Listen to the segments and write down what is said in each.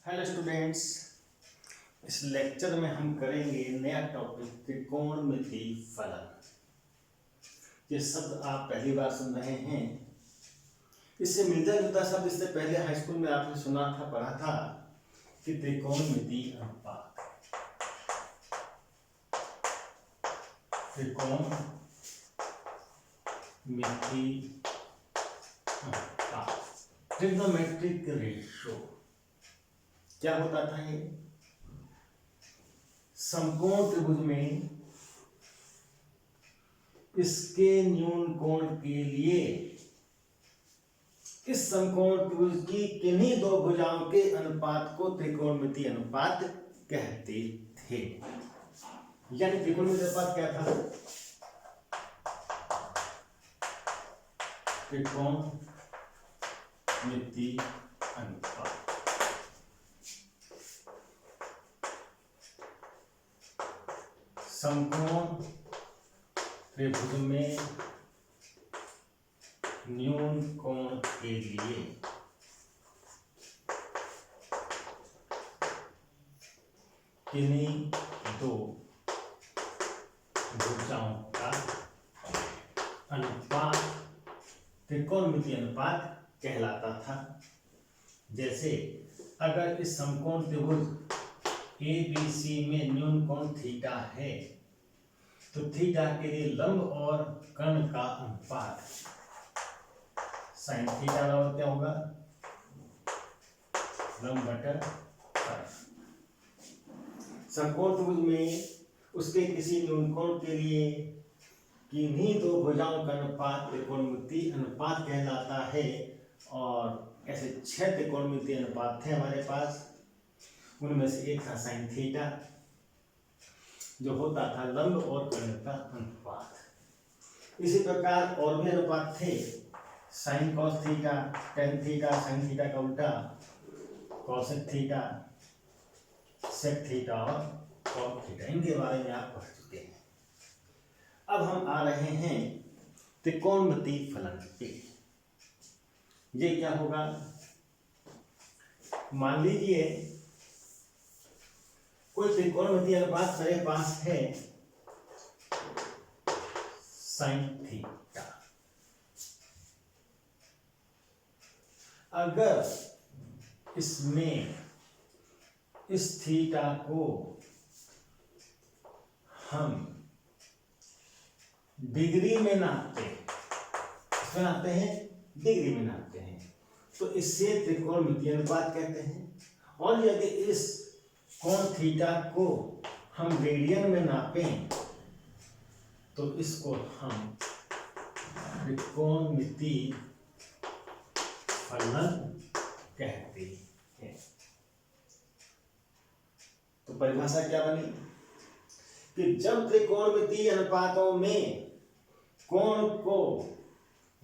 Hello students, इस lecture में हम करेंगे नया टॉपिक त्रिकोणमिति फलन। ये शब्द आप पहली बार सुन रहे हैं। इससे मिलता जुलता शब्द इससे पहले हाई स्कूल में आपने सुना था, पढ़ा था कि त्रिकोणमिति अनुपात। त्रिकोणमिति अनुपात, ट्रिग्नोमेट्रिक रेशियो क्या होता था? ये समकोण त्रिभुज में इसके न्यून कोण के लिए इस समकोण त्रिभुज की किन्हीं दो भुजाओं के अनुपात को त्रिकोणमिति अनुपात कहते थे। यानी त्रिकोणमिति अनुपात क्या था? त्रिकोणमिति अनुपात समकोण त्रिभुज में न्यून कोण के लिए किन्हीं दो भुजाओं का अनुपात त्रिकोणमिति अनुपात कहलाता था। जैसे अगर इस समकोण त्रिभुज ABC में न्यून कोण थीटा है तो थीटा के लिए लंब और कर्ण का अनुपात साइन थीटा बराबर क्या होगा? लंब बटा कर्ण। समकोण त्रिभुज में उसके किसी न्यून कोण के लिए किन्हीं दो भुजाओं का अनुपात त्रिकोणमिति अनुपात कहलाता है। और ऐसे 6 त्रिकोणमिति अनुपात थे हमारे पास। उनमें से एक था साइन थीटा, जो होता था लंब और कर्ण का अनुपात। इसी प्रकार और भी अनुपात थे, sine cos theta, tan theta, sine theta का उल्टा कॉसेक थीटा, सेक थीटा और कॉट थीटा। इनके बारे में आप पढ़ चुके हैं। अब हम आ रहे हैं त्रिकोणमिति फलन पे। ये क्या होगा? मान लीजिए कोई त्रिकोणमिति अनुपात मेरे पास है साइन थीटा। अगर इसमें इस थीटा को हम डिग्री में नापते हैं, इसमें नापते हैं, डिग्री में नापते हैं, तो इससे त्रिकोणमिति अनुपात कहते हैं। और यदि इस कोण थीटा को हम रेडियन में नापें तो इसको हम त्रिकोणमिति फलन कहते हैं। तो परिभाषा क्या बनी कि जब त्रिकोणमिति अनुपातों में कोण को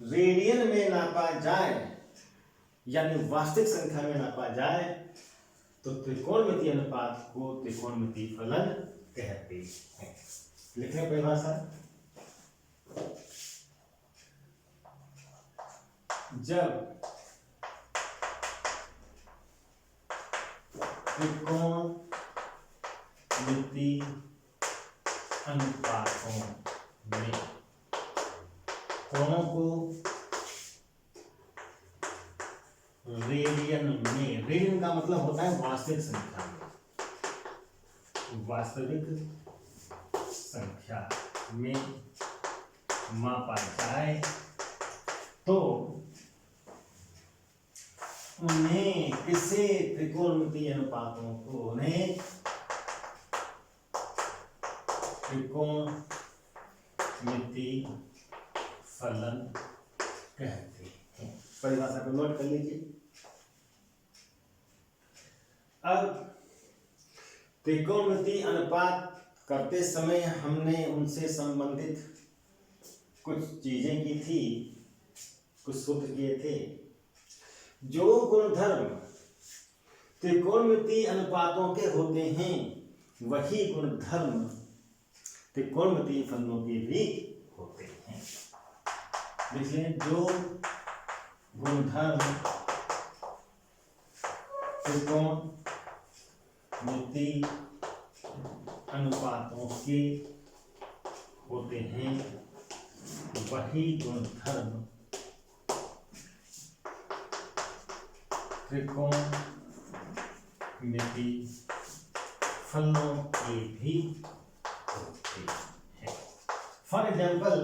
रेडियन में नापा जाए, यानी वास्तविक संख्या में नापा जाए, तो त्रिकोणमिति अनुपात को त्रिकोणमिति फलन कहते हैं। लिखें परिभाषा। जब त्रिकोणमिति अनुपातों में कोणों को रेडियन में, रेडियन का मतलब होता है वास्तविक संख्या में, वास्तविक संख्या में मापा जाए तो उन्हें किसे त्रिकोणमिति अनुपातों को उन्हें त्रिकोणमिति फलन कहते हैं। परिभाषा को नोट कर लीजिए। अब त्रिकोणमिति अनुपात करते समय हमने उनसे संबंधित कुछ चीजें की थी, कुछ सूत्र किए थे। जो गुणधर्म त्रिकोणमिति अनुपातों के होते हैं वही गुणधर्म त्रिकोणमिति फलनों के भी होते हैं। देखिए, जो गुणधर्म त्रिकोण मिति अनुपातों के होते हैं वही गुणधर्म त्रिकोणमिति फलनों के भी होते हैं। फॉर एग्जाम्पल,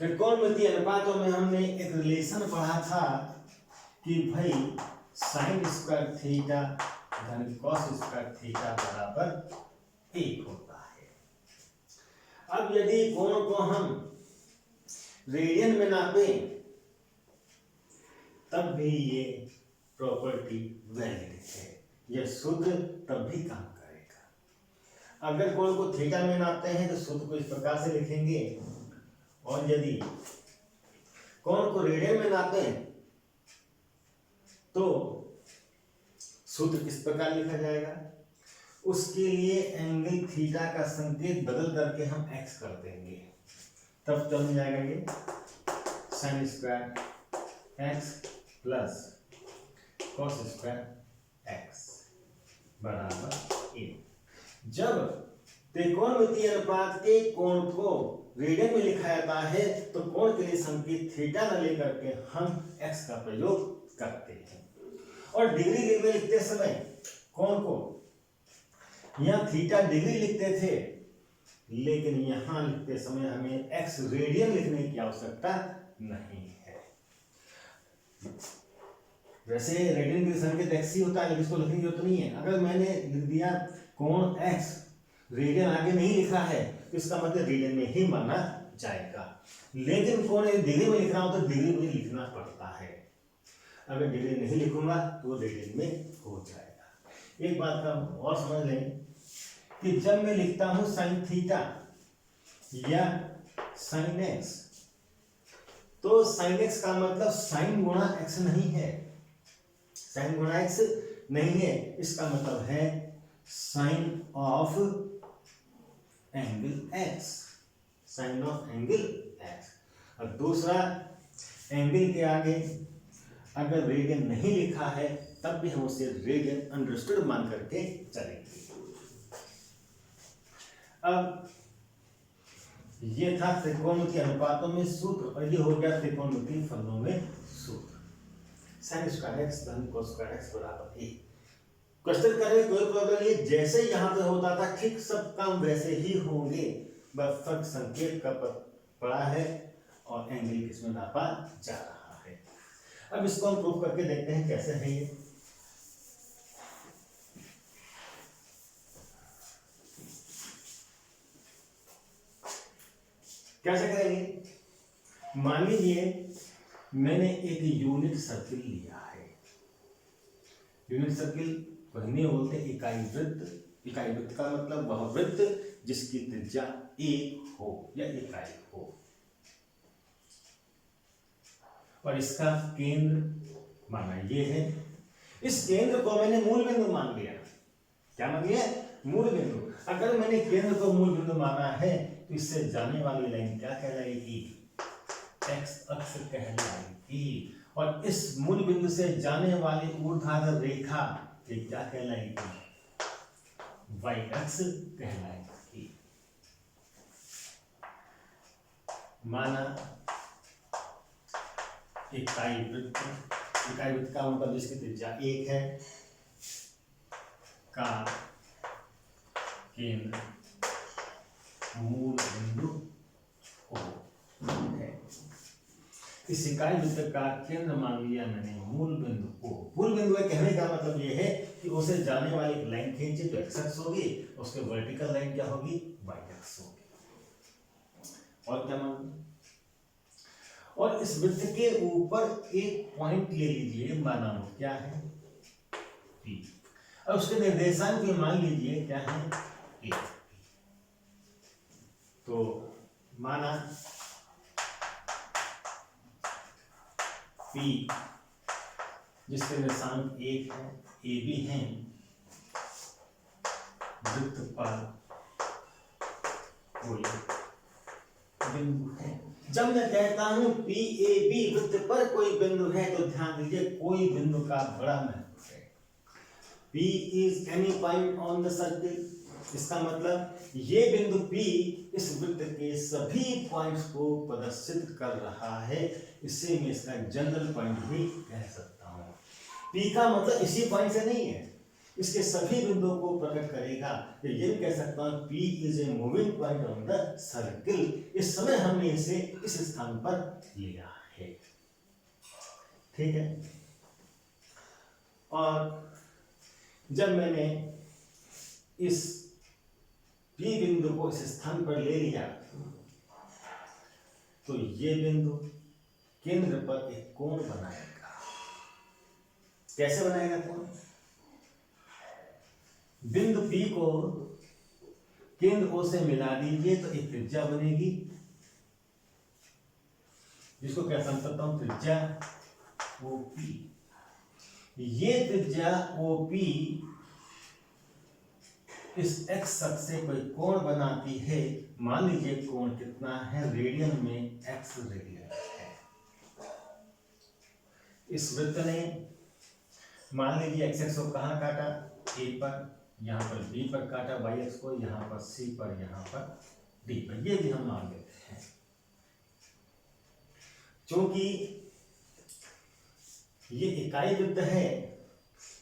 त्रिकोणमिति अनुपातों में हमने एक रिलेशन पढ़ा था कि भाई साइन स्क्वायर थीटा धन कॉस स्क्वायर थीटा बराबर 1 होता है। अब यदि कोण को हम रेडियन में नापें तब भी ये प्रॉपर्टी वैलिड है, यह सूत्र तब भी काम करेगा। अगर कोण को थीटा में नापते हैं तो सूत्र को इस प्रकार से लिखेंगे, और यदि कोण को रेडियन में नापें तो सूत्र किस प्रकार लिखा जाएगा। उसके लिए एंगल थीटा का संकेत बदल करके हम एक्स कर देंगे, तब तो मिल जाएगा ये sign square x plus cos square x बराबर 1। जब त्रिकोणमितीय अनुपात के कोण को रेडियन में लिखा जाता है तो कोण के लिए संकेत थीटा न लेकर के हम एक्स का प्रयोग करते हैं। और डिग्री में लिखते समय कोण को यहाँ थीटा डिग्री लिखते थे, लेकिन यहाँ लिखते समय हमें एक्स रेडियन लिखने की आवश्यकता नहीं है। वैसे रेडियन के लिए संकेत एक्स ही होता है, लेकिन इसको लिखने की जरूरत नहीं है। अगर मैंने लिख दिया कोण एक्स, रेडियन आगे नहीं लिखा है, तो इसका मतलब रेडियन में ही माना जाएगा। लेकिन कोण डिग्री में लिखना हो तो डिग्री में लिखना पड़ता है। अगर डिग्री नहीं लिखूंगा तो रेडियन में हो जाएगा। एक बात का और समझ लें कि जब मैं लिखता हूं साइन थीटा या साइन एक्स, तो साइन एक्स का मतलब साइन गुणा एक्स नहीं है, साइन गुणा एक्स नहीं है, इसका मतलब है sine of angle x, sine of angle x. और दूसरा, एंगल के आगे अगर रेडियन नहीं लिखा है तब भी हम उसे रेडियन अंडरस्टूड मान करके चलेंगे। अब ये था त्रिकोणमितीय अनुपातों में सूत्र, और ये हो गया त्रिकोणमितीय फलनों में सूत्र। साइन स्क्वायर एक्स धन कोस स्क्वायर एक्स बराबर 1। क्वेश्चन करने में कोई प्रॉब्लम नहीं, जैसे यहाँ पे होता था ठीक सब काम वैसे ही होंगे, बस फर्क संकेत का पड़ा है और एंगल किसमें नापा जा रहा है। अब इसको हम प्रूफ करके देखते हैं कैसे है ये। कैसे करेंगे? मान लीजिए मैंने एक यूनिट सर्किल लिया है। यूनिट सर्किल को हिंदी में बोलते हैं इकाई वृत्त। इकाई वृत्त का मतलब वह वृत्त जिसकी त्रिज्या 1 हो या इकाई हो, और इसका केंद्र माना ये है। इस केंद्र को मैंने मूल बिंदु मान लिया। क्या मान लिया? मूल बिंदु। अगर मैंने केंद्र को मूल बिंदु माना है तो इससे जाने वाली लाइन क्या कहलाएगी? एक्स अक्ष कहलाएगी। और इस मूल बिंदु से जाने वाली ऊर्ध्वाधर रेखा ये क्या कहलाएगी? वाई अक्ष कहलाएगी। माना इकाई वृत्त, इकाई वृत्त का मतलब जिसकी त्रिज्या 1 है, का केंद्र मूल बिंदु O है। इस इकाई वृत्त का केंद्र मान लिया मैंने मूल बिंदु O। मूल बिंदु कहने का मतलब यह है कि उसे जाने वाली एक लाइन खींचे तो एक्स अक्ष होगी, उसके वर्टिकल लाइन क्या होगी? वाई अक्ष होगी। और क्या मान, और इस वृत्त के ऊपर एक पॉइंट ले लीजिए, माना क्या है? P। और उसके निर्देशांक भी मान लीजिए क्या है? A। तो माना P जिसके निर्देशांक 1 है, A भी है, वृत्त पर कोई बिंदु है। जब मैं कहता हूं PAB वृत्त पर कोई बिंदु है तो ध्यान दीजिए कोई बिंदु का बड़ा महत्व है। P is any point on the circle। इसका मतलब ये बिंदु P इस वृत्त के सभी पॉइंट्स को प्रदर्शित कर रहा है, इससे मैं इसका जनरल पॉइंट भी कह सकता हूँ। P का मतलब इसी पॉइंट से नहीं है, इसके सभी बिंदुओं को प्रकट करेगा। तो ये भी कह सकता हूँ P is a moving point on the circle. इस समय हमने इसे इस स्थान पर लिया है, ठीक है। और जब मैंने इस P बिंदु को इस स्थान पर ले लिया तो ये बिंदु केंद्र पर एक कोण बनाएगा। कैसे बनाएगा कोण? बिंदु P को केंद्र O से मिला दीजिए तो एक त्रिज्या बनेगी, जिसको क्या समझता हूं त्रिज्या OP। ये त्रिज्या OP इस x अक्ष से कोई कोण बनाती है। मान लीजिए कोण कितना है, रेडियन में x रेडियन है। इस वृत्त ने मान लीजिए x अक्ष को कहाँ काटा, A पर, यहाँ पर B पर काटा, y अक्ष को यहाँ पर C पर, यहाँ पर D पर। ये भी हम मान लेते हैं। क्योंकि ये इकाई वृत्त है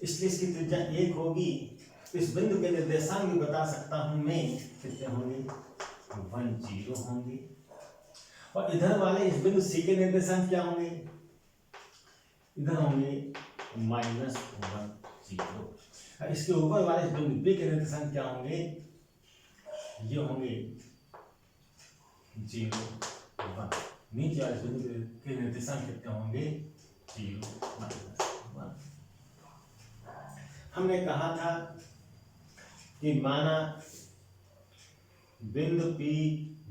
इसलिए इसकी त्रिज्या 1 होगी। इस बिंदु के निर्देशांक भी बता सकता हूं मैं, कितने होंगे, 1 0 होंगे। और इधर वाले इस बिंदु C के निर्देशांक क्या होंगे, इधर होंगे -1 0। इसके ऊपर वाले इस बिंदु B के निर्देशांक क्या होंगे, ये होंगे 0 1। नीचे वाले बिंदु के निर्देशांक कितने होंगे, 0 -1। हमने कहा था कि माना बिंदु P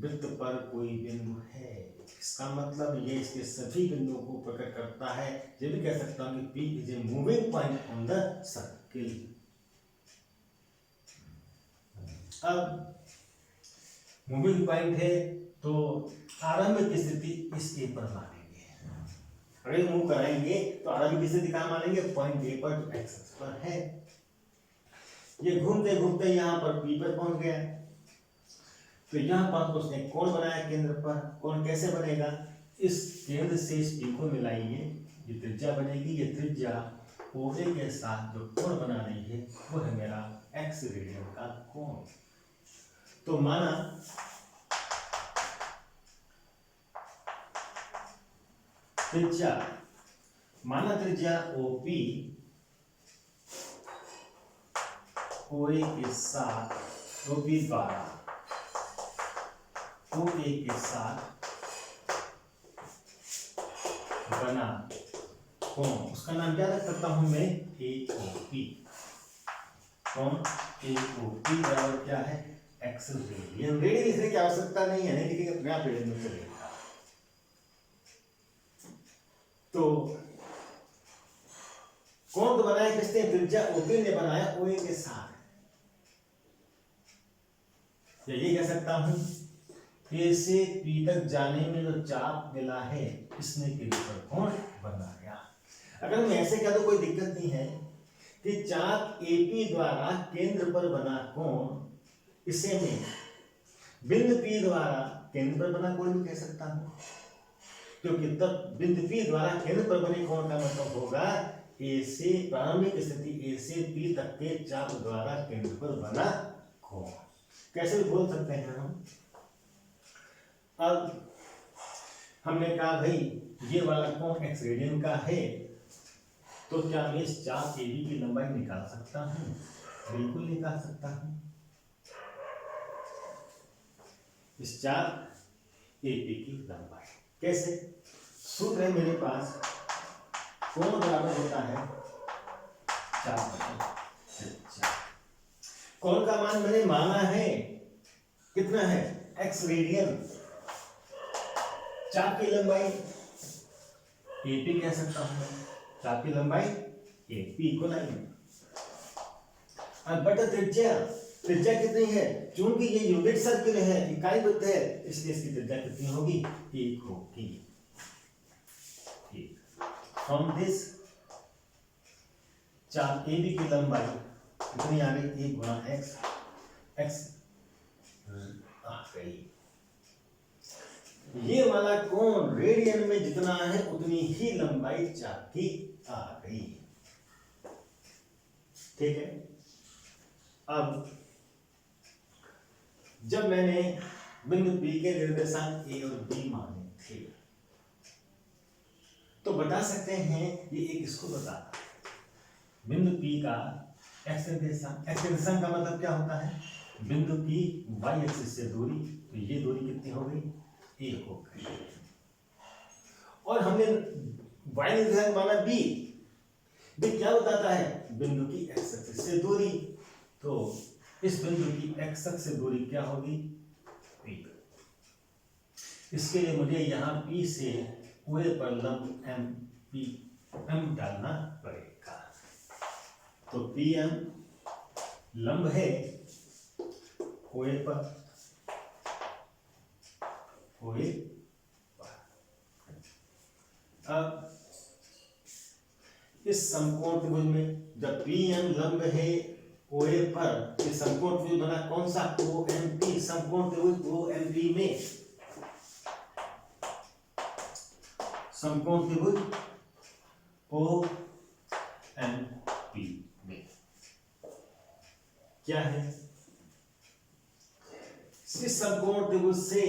वृत्त पर कोई बिंदु है, इसका मतलब ये इसके सभी बिंदुओं को प्रकट करता है। ये भी कह सकता हूं कि P is a moving point on the circle. अब मूविंग पॉइंट है तो आरंभिक स्थिति इस A पर मानेंगे। अगर मूव कराएंगे तो आरंभिक स्थिति कहाँ मानेंगे, पॉइंट A पर जो x अक्ष पर है। ये घूमते घूमते यहाँ पर P पर पहुंच गया, तो यहाँ पर उसने कोण बनाया केंद्र पर। कोण कैसे बनेगा, इस केंद्र से इस P को मिलाइए, ये त्रिज्या बनेगी। ये त्रिज्या OA के साथ जो कोण बना रही है वो है मेरा x रेडियन का कोण। तो माना त्रिज्या OP OA के साथ OP द्वारा OA के साथ बना कोण, उसका नाम क्या रख सकता हूं मैं, AOP। कोण AOP बराबर क्या है, x रेडियन। रेडियन लिखने की आवश्यकता नहीं है, नहीं लिखेंगे तो यहाँ रेडियन में चलेगा। तो कोण तो बनाया किसने, त्रिज्या OP ने बनाया OA के साथ। या ये कह सकता हूं A से P तक जाने में जो चाप मिला है इसने केंद्र पर कोण बनाया। अगर मैं ऐसे कह दूं कोई दिक्कत नहीं है कि चाप AP द्वारा केंद्र पर बना कोण, इसे मैं बिंदु P द्वारा केंद्र पर बना कोण भी कह सकता हूं, क्योंकि तब बिंदु P द्वारा केंद्र पर बने कोण का मतलब होगा A से प्रारंभिक स्थिति A से P तक के चाप द्वारा केंद्र पर बना कोण। कैसे भी बोल सकते हैं हम। अब हमने कहा भाई ये वाला कोण x रेडियन का है, तो क्या मैं इस चाप AB की लंबाई निकाल सकता हूं, बिल्कुल निकाल सकता हूं। इस चाप AB की लंबाई कैसे, सूत्र है मेरे पास, कोण बराबर होता है चाप। कोण का मान मैंने माना है, कितना है, x रेडियन। चाप की लंबाई AP कह सकता हूं मैं, चाप की लंबाई AP को लाइन। अब बटा त्रिज्या, त्रिज्या कितनी है, चूंकि ये यूनिट सर्किल है, इकाई वृत्त है, इसलिए इसकी त्रिज्या कितनी होगी, 1 होगी। फ्रॉम दिस चाप AB की लंबाई कितनी आ गई, 1 गुना एक्स, एक्स आ गई। ये वाला कोण रेडियन में जितना है उतनी ही लंबाई चाप की आ गई। ठीक है। अब जब मैंने बिंदु P के निर्देशांक A और B माने थे तो बता सकते हैं ये एक इसको बताता है। बिंदु P का एक्स निर्देशांक का मतलब क्या होता है, बिंदु की y एक्सिस से दूरी, तो ये दूरी कितनी हो गई, a हो गई। और हमने y निर्देशांक माना b क्या बताता है, बिंदु की x एक्सिस से दूरी, तो इस बिंदु की x एक्सिस से दूरी क्या होगी, p। इसके लिए मुझे यहाँ p से OA पर लंब m डालना पड़ेगा। तो PM लंब है OA पर, अब इस समकोण त्रिभुज में जब PM लंब है OA पर, इस समकोण त्रिभुज बना कौन सा, OMP। समकोण त्रिभुज OMP में, समकोण त्रिभुज OMP में क्या है, इस समकोण त्रिभुज से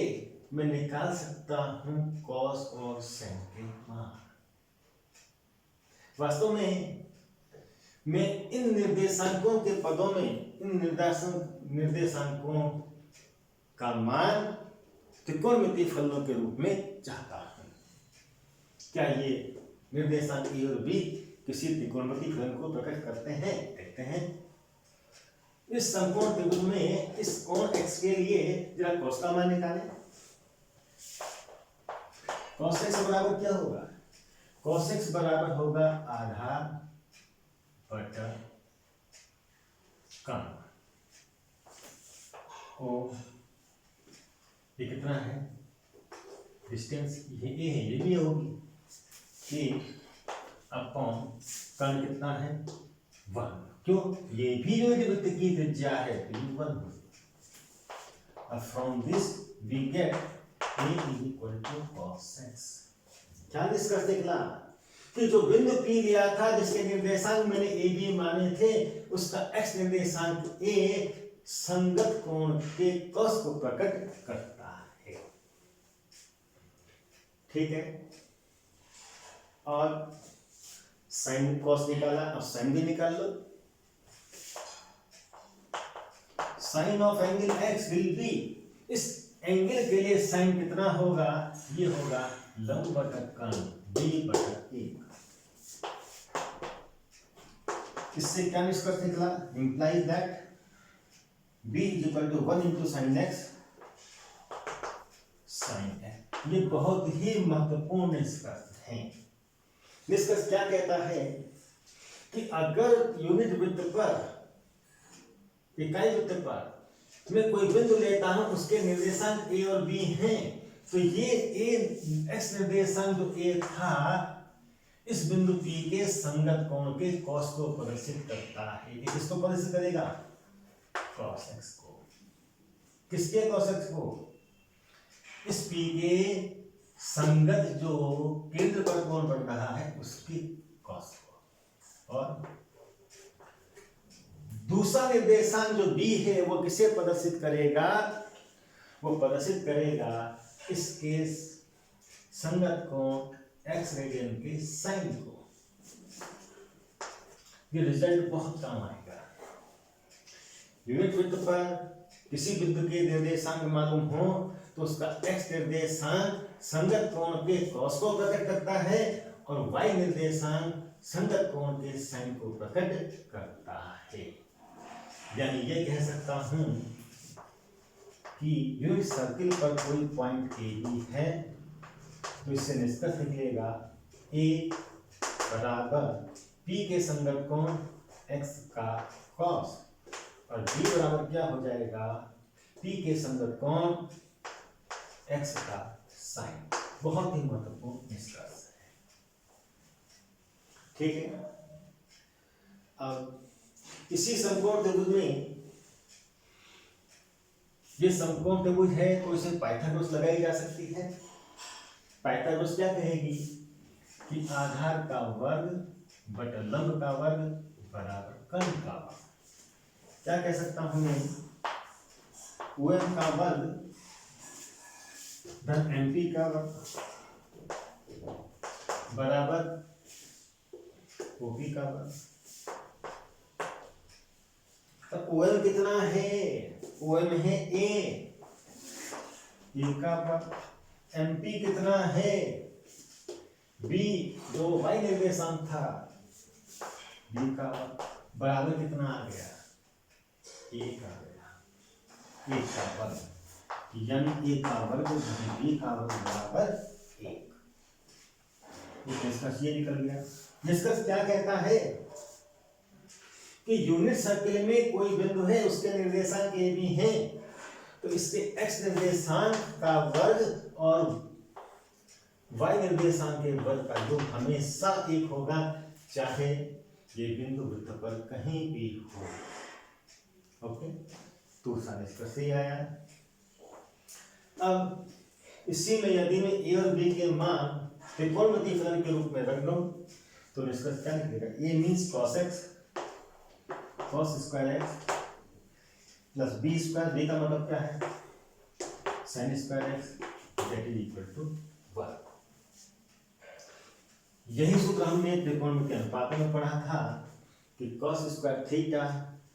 मैं निकाल सकता हूं कॉस और साइन के मान। वास्तव में मैं इन निर्देशांकों के पदों में इन निर्देशांकों का मान त्रिकोणमितीय फलनों के रूप में चाहता हूं। क्या ये निर्देशांक A और B किसी त्रिकोणमितीय फलन को प्रकट करते हैं, देखते हैं। इस समकोण त्रिभुज में इस कोण x के लिए जरा cos का मान निकालें। cos x बराबर क्या होगा, cos x बराबर होगा आधा बटा कम ओ, ये कितना है, डिस्टेंस ये a है, ये भी होगी कि अपॉन कर्ण कितना है 1, क्यों, ये भी जो वृत्त की त्रिज्या है तो 1 होगी। अब from this we get a is equal to cos x। क्या निष्कर्ष निकला कि जो बिंदु P लिया था जिसके निर्देशांक मैंने a b माने थे, उसका x निर्देशांक a संगत कोण के cos को प्रकट करता है। ठीक है। और साइन cos निकाला, अब साइन भी निकाल लो। Sine of angle x will be, इस एंगल के लिए साइन कितना होगा, ये होगा लंब बटा कर्ण b बटा 1। इससे क्या निष्कर्ष निकला, implies that b is equal to 1 into sine x sine x। ये बहुत ही महत्वपूर्ण निष्कर्ष है। निष्कर्ष क्या कहता है कि अगर यूनिट वृत्त पर, इकाई वृत्त पर मैं कोई बिंदु लेता हूं, उसके निर्देशांक a और b हैं, तो ये a x निर्देशांक जो a था इस बिंदु P के संगत कोण के cos को प्रदर्शित करता है। ये किसको प्रदर्शित करेगा, cos x को। किसके cos x को, इस P के संगत जो केंद्र पर कोण बन रहा है उसकी cos को। और दूसरा निर्देशांक जो b है वो किसे प्रदर्शित करेगा, वो प्रदर्शित करेगा इसके संगत कोण x रेडियन के साइन को। ये रिजल्ट बहुत काम आएगा। यूनिट वृत्त पर किसी बिंदु के निर्देशांक मालूम हो तो उसका x निर्देशांक संगत कोण के cos को प्रकट करता है और y निर्देशांक संगत कोण के साइन को प्रकट करता है। यानी ये कह सकता हूं कि यूनिट सर्किल पर कोई पॉइंट ए बी है तो इससे निष्कर्ष निकलेगा a बराबर p के संगत कोण x का cos और b बराबर क्या हो जाएगा, p के संगत कोण x का साइन। बहुत ही महत्वपूर्ण निष्कर्ष है। ठीक है। अब इसी समकोण त्रिभुज में, ये समकोण त्रिभुज है तो इसे पाइथागोरस लगाई जा सकती है। पाइथागोरस क्या कहेगी कि आधार का वर्ग बटा लंब का वर्ग बराबर कर्ण का वर्ग। क्या कह सकता हूं मैं, OM का वर्ग धन MP का वर्ग बराबर OP का वर्ग। तो OM कितना है, OM है A का वर्ग। MP कितना है B, जो y निर्देशांक था B का वर्ग बराबर कितना आ गया, 1 आ गया, 1 का वर्ग, यानी A का वर्ग B का वर्ग बराबर 1। निष्कर्ष ये निकल गया। निष्कर्ष क्या कहता है कि यूनिट सर्किल में कोई बिंदु है, उसके निर्देशांक ए बी है, तो इसके x निर्देशांक का वर्ग और y निर्देशांक के वर्ग का योग हमेशा 1 होगा, चाहे ये बिंदु वृत्त पर कहीं भी हो। ओके, तो सारा निष्कर्ष ही आया। अब इसी में यदि मैं ए और बी के मान त्रिकोणमितीय फलन के रूप में रख दूं तो निष्कर्ष क्या निकलेगा, A means cos x cos square x plus B square, B का मतलब क्या है sin square x that is equal to 1। यही सूत्र हमने त्रिकोणमितीय अनुपातों में पढ़ा था कि cos स्क्वायर थीटा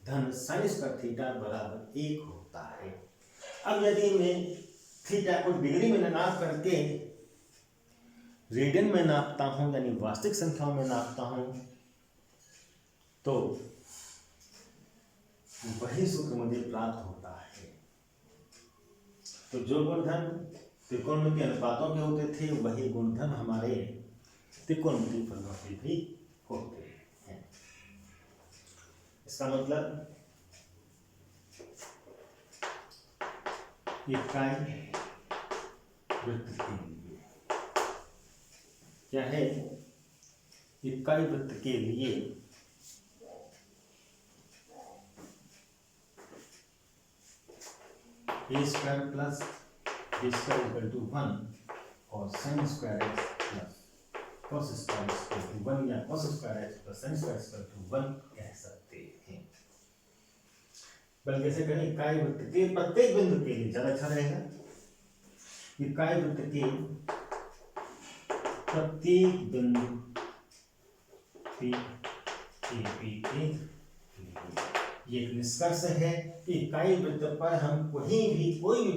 धन sin स्क्वायर थीटा बराबर 1 होता है। अब यदि मैं थीटा को डिग्री में नाप करके रेडियन में नापता हूं, यानी वास्तविक संख्याओं में नापता हूं, तो वही सूत्र मुझे प्राप्त होता है। तो जो गुणधर्म त्रिकोणमितीय अनुपातों के होते थे वही गुणधर्म हमारे त्रिकोणमितीय फलनों के भी होते हैं। इसका मतलब इकाई वृत्त के लिए क्या है, इकाई वृत्त के लिए A square plus B square equal to 1 और sin square x plus cos square equal to 1 या cos square x plus sin square equal to 1 कह सकते हैं। बल्कि ऐसे कहें इकाई वृत्त के प्रत्येक बिंदु के लिए ज्यादा अच्छा रहेगा। इकाई वृत्त के प्रत्येक बिंदु P के ये एक निष्कर्ष है कि इकाई वृत्त पर हम कोई भी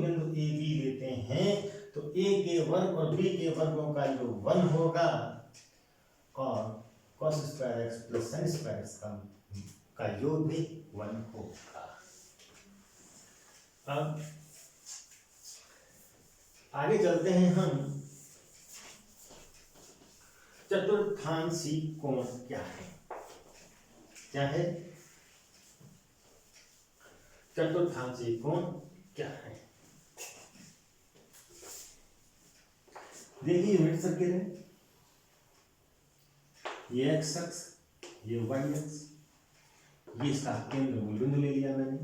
बिंदु ए बी लेते हैं तो ए के वर्ग और बी के वर्गों का योग 1 होगा और cos square x plus sin square x का योग भी 1 होगा। अब आगे चलते हैं हम, चतुर्थांशी कोण क्या है, क्या है चतुर्थांशी कोण क्या है। देखिए यूनिट सर्किल है, ये x अक्ष, ये y अक्ष, ये इसका केंद्र मूल बिंदु ले लिया मैंने।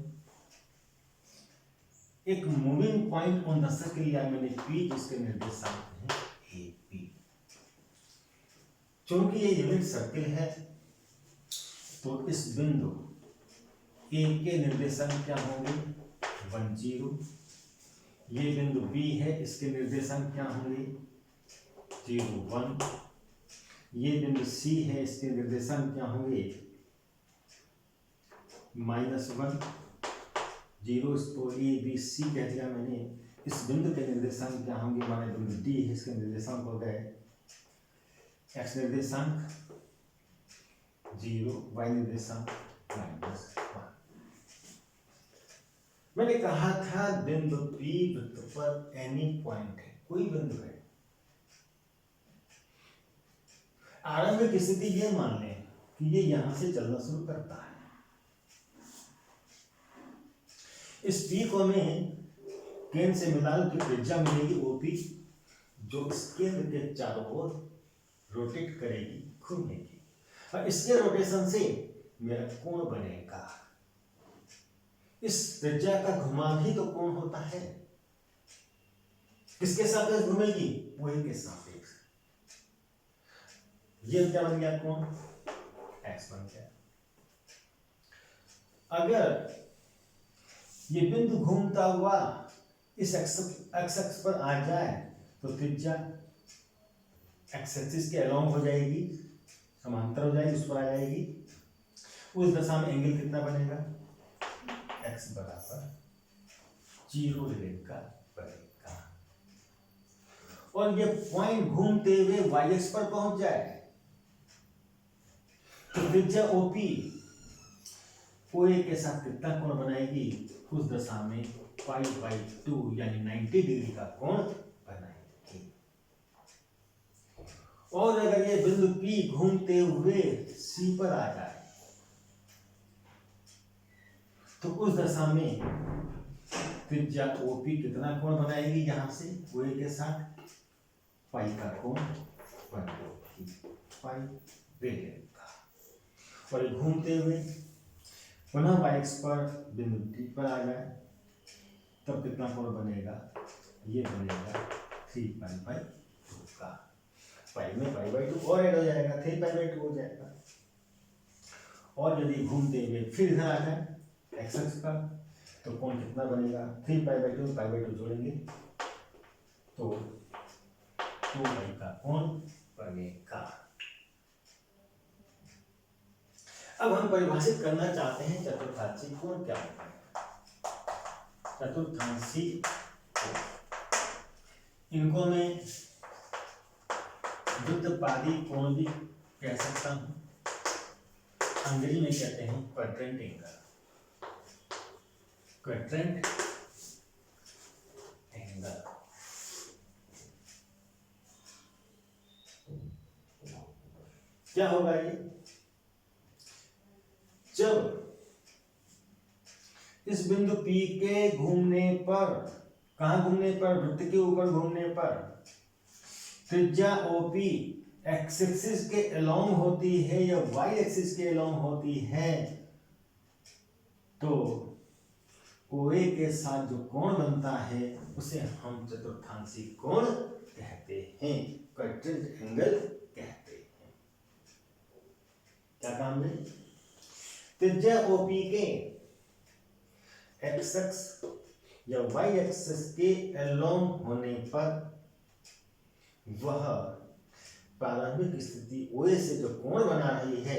एक moving point on the circle लिया मैंने P, जिसके निर्देशांक है AP। चूंकि ये यूनिट सर्किल है तो इस बिंदु A के निर्देशांक क्या होंगे 1 0। ये बिंदु B है, इसके निर्देशांक क्या होंगे 0 1। ये बिंदु C है, इसके निर्देशांक क्या होंगे -1 0। इसको A B C कह दिया मैंने। इस बिंदु के निर्देशांक क्या होंगे, हमारे बिंदु D है, इसके निर्देशांक हो गए x निर्देशांक 0, y निर्देशांक -1। मैंने कहा था बिंदु P वृत्त पर एनी पॉइंट है, कोई बिंदु है। आरंभिक स्थिति ये मान लें कि ये यहां से चलना शुरू करता है। इस P को मैं केंद्र से मिला लूं तो त्रिज्या मिलेगी OP, जो इस केंद्र के चारों ओर रोटेट करेगी, घूमेगी। और इसके रोटेशन से मेरा कोण बनेगा। इस त्रिज्या का घुमाव ही तो कोण होता है। किसके सापेक्ष घूमेगी? OA के सापेक्ष। ये क्या बन गया? कोण x बन गया। अगर ये बिंदु घूमता हुआ इस x अक्ष पर आ जाए तो त्रिज्या x एक्सिस के अलोंग हो जाएगी, समांतर हो जाएगी, उस पर आ जाएगी। उस दशा में एंगल कितना बनेगा? x बराबर 0 डिग्री का बनेगा। और ये पॉइंट घूमते हुए y अक्ष पर पहुंच जाए तो त्रिज्या OP OA के साथ कितना कोण बनाएगी? उस दशा में π/2 यानी 90 डिग्री का कोण बनाएगी। और अगर ये बिंदु P घूमते हुए C पर आ जाए तो उस दशा में त्रिज्या OP कितना कोण बनाएगी? यहां से OA के साथ पाई का कोण बनाएगी, पाई रेडियन का। और ये घूमते हुए पुनः y अक्ष पर बिंदु T पर आ जाए तब कितना कोण बनेगा? ये बनेगा 3π/2 का। पाई में π/2 और ऐड हो जाएगा, 3π/2 हो जाएगा। और यदि घूमते हुए फिर इधर आ जाए x अक्ष पर तो कोण कितना बनेगा? 3π/2 π/2 जोड़ेंगे तो 2π का कोण बनेगा। अब हम परिभाषित करना चाहते हैं चतुर्थांशी कोण क्या होता है। चतुर्थांशी इनको मैं वृत्तपादी कोण भी कह सकता हूं, अंग्रेजी में कहते हैं क्वाड्रेंट एंगल। क्वाड्रेंट एंगल क्या होगा? ये जब इस बिंदु P के घूमने पर, कहां घूमने पर? वृत्त के ऊपर घूमने पर त्रिज्या OP x एक्सिस के अलोंग होती है या y एक्सिस के अलोंग होती है तो OA के साथ जो कोण बनता है उसे हम चतुर्थांशी कोण कहते हैं, क्वाड्रेंट एंगल कहते हैं। क्या काम है? त्रिज्या OP के x एक्स या y एक्सिस के अलोंग होने पर वह प्रारंभिक स्थिति OA से जो कोण बना रही है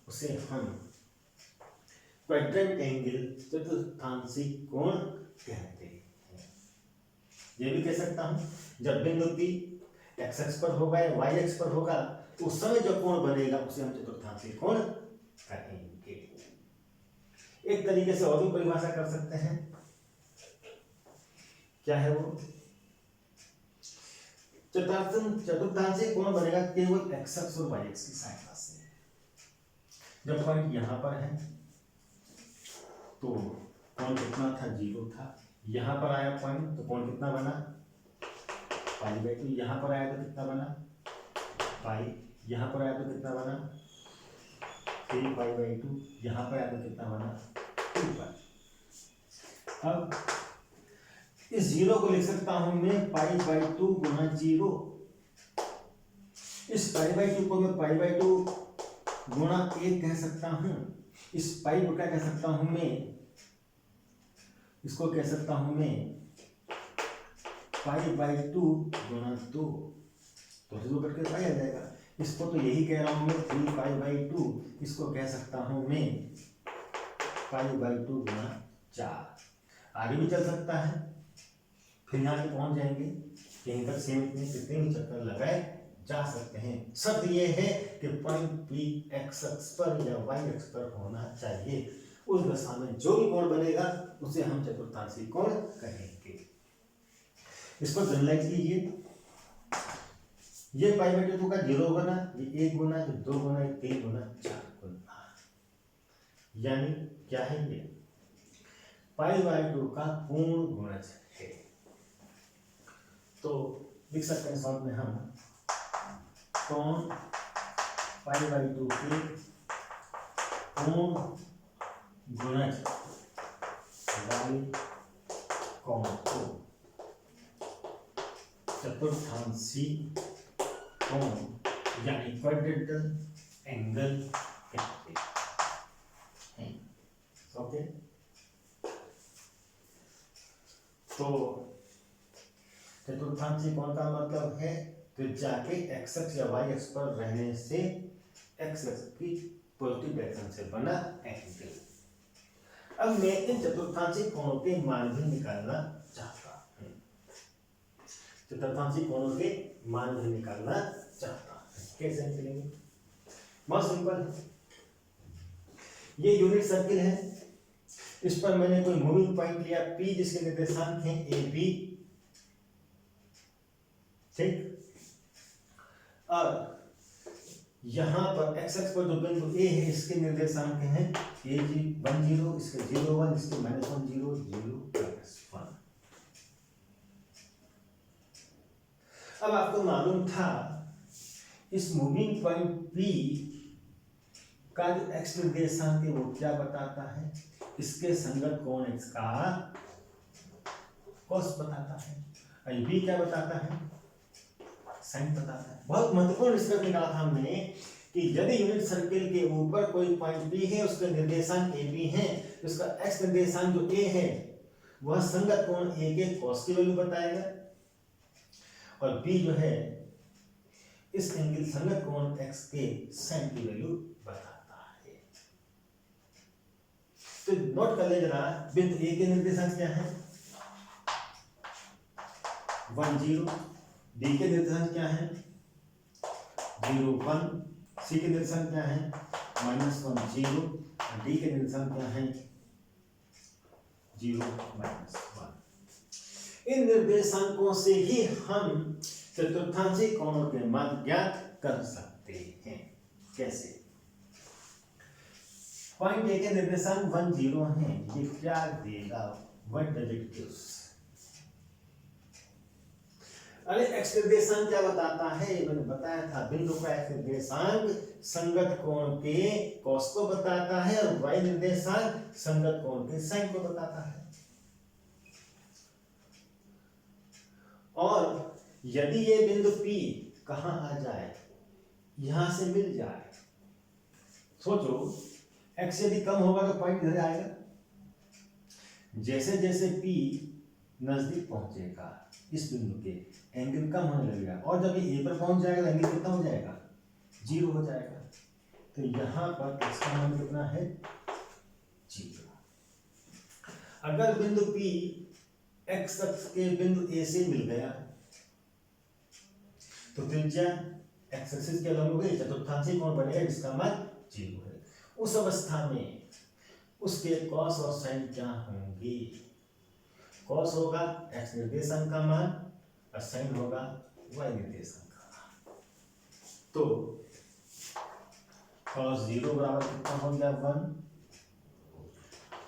उसे हम क्वाड्रेंट एंगल, चतुर्थांशी कोण कहते हैं। ये भी कह सकता हूं जब बिंदु P x अक्ष पर होगा या y अक्ष पर होगा तो उस समय जो कोण बनेगा उसे हम चतुर्थांशी कोण कहेंगे। एक तरीके से और भी परिभाषा कर सकते हैं। क्या है वो? चतुर्थांशी कोण बनेगा केवल x अक्ष और y अक्ष की सहायता से। जब पॉइंट यहां पर है तो कोण कितना था? 0 था। यहां पर आया पॉइंट तो कोण कितना बना? π/2। यहां पर आया तो कितना बना? पाई। यहां पर आया तो कितना बना? 3π/2। यहां पर आया तो कितना बना? 2π। अब इस 0 को लिख सकता हूं मैं π/2 गुना 0। इस π/2 को मैं π/2 गुणा 1 कह सकता हूं। इस पाई को क्या कह सकता हूं मैं? इसको कह सकता हूं मैं π/2 गुणा 2। तो 2 करके पाई आ जाएगा। इसको तो यही कह रहा हूं मैं 3π/2। इसको कह सकता हूं मैं π/2 गुणा 4। आगे भी चल सकता है, फिर यहाँ पे पहुंच जाएंगे। कहीं तक सीमित में कितने भी चक्कर लगाए जा सकते हैं। शर्त ये है कि पॉइंट P x अक्ष पर या y अक्ष पर होना चाहिए। उस दशा में जो भी कोण बनेगा उसे हम चतुर्थांशी कोण कहेंगे। इसको जनरलाइज कीजिए। ये π/2 का 0 गुना, ये 1 गुना, ये 2 गुना, ये 3 गुना, 4 गुना, यानी क्या है? ये π/2 का पूर्ण गुणज है। तो लिख सकते हैं शॉर्ट में हम कोण π/2 के कोण गुणज y कोण को चतुर्थांशी कोण यानी क्वाड्रेंटल एंगल कहते हैं। ओके, तो चतुर्थांशी कोण का मतलब है त्रिज्या के एक्स एक्स या वाई एक्स पर रहने से एक्स एक्स की पॉजिटिव डायरेक्शन से बना एंगल। अब मैं इन चतुर्थांशी कोणों के मान भी निकालना चाहता हूं। चतुर्थांशी कोणों के मान भी निकालना चाहता हूं। कैसे निकलेंगे? बहुत सिंपल है। ये यूनिट सर्किल है, इस पर मैंने कोई मूविंग पॉइंट लिया P जिसके निर्देशांक हैं ए बी, ठीक। अब यहां पर एक्स एक्स पर जो बिंदु ए है इसके निर्देशांक हैं ए जी 1 0, इसके 0 1, इसके -1 0 0 -1। अब आपको मालूम था इस मूविंग पॉइंट P का जो एक्स निर्देशांक है वो क्या बताता है? इसके संगत कोण एक्स का कॉस बताता है, और बी क्या बताता है? साइन बताता है। बहुत महत्वपूर्ण निष्कर्ष निकाला था हमने कि यदि यूनिट सर्किल के ऊपर कोई पॉइंट P है, उसके निर्देशांक ए बी है, उसका एक्स निर्देशांक जो ए है वह संगत कोण ए के कॉस की वैल्यू बताएगा, और बी जो है इस एंगल संगत कोण एक्स के साइन की वैल्यू बताता है। तो नोट कर ले जरा, बिंदु ए के निर्देशांक क्या है? 1 0, बी के निर्देशांक क्या है? 0 1, सी के निर्देशांक क्या है? -1 0, और डी के निर्देशांक क्या है? 0 -1। इन निर्देशांकों से ही हम चतुर्थांशी कोणों के मान ज्ञात कर सकते हैं। कैसे? पॉइंट ए के निर्देशांक 1 0 है, ये क्या देगा? What does it gives? अरे एक्स निर्देशांक क्या बताता है? ये मैंने बताया था, बिंदु का एक्स निर्देशांक संगत कोण के कॉस को बताता है, और वाई निर्देशांक संगत कोण के साइन को बताता है। और यदि ये बिंदु P कहां आ जाए? यहां से मिल जाए। सोचो, x यदि कम होगा तो पॉइंट इधर आएगा। जैसे जैसे P नजदीक पहुंचेगा इस बिंदु के, एंगल कम होने लगेगा, और जब ये A पर पहुंच जाएगा एंगल कितना हो जाएगा? 0 हो जाएगा। तो यहां पर x का मान कितना है? 0। अगर बिंदु P x अक्ष के बिंदु A से मिल गया तो त्रिज्या x एक्सिस के अलग हो गई, चतुर्थांशी कोण बनेगा जिसका मान 0 है। उस अवस्था में उसके कॉस और साइन क्या होंगे? कॉस होगा x निर्देशांक का मान, और साइन होगा y निर्देशांक का मान। तो cos 0 बराबर कितना हो गया? 1,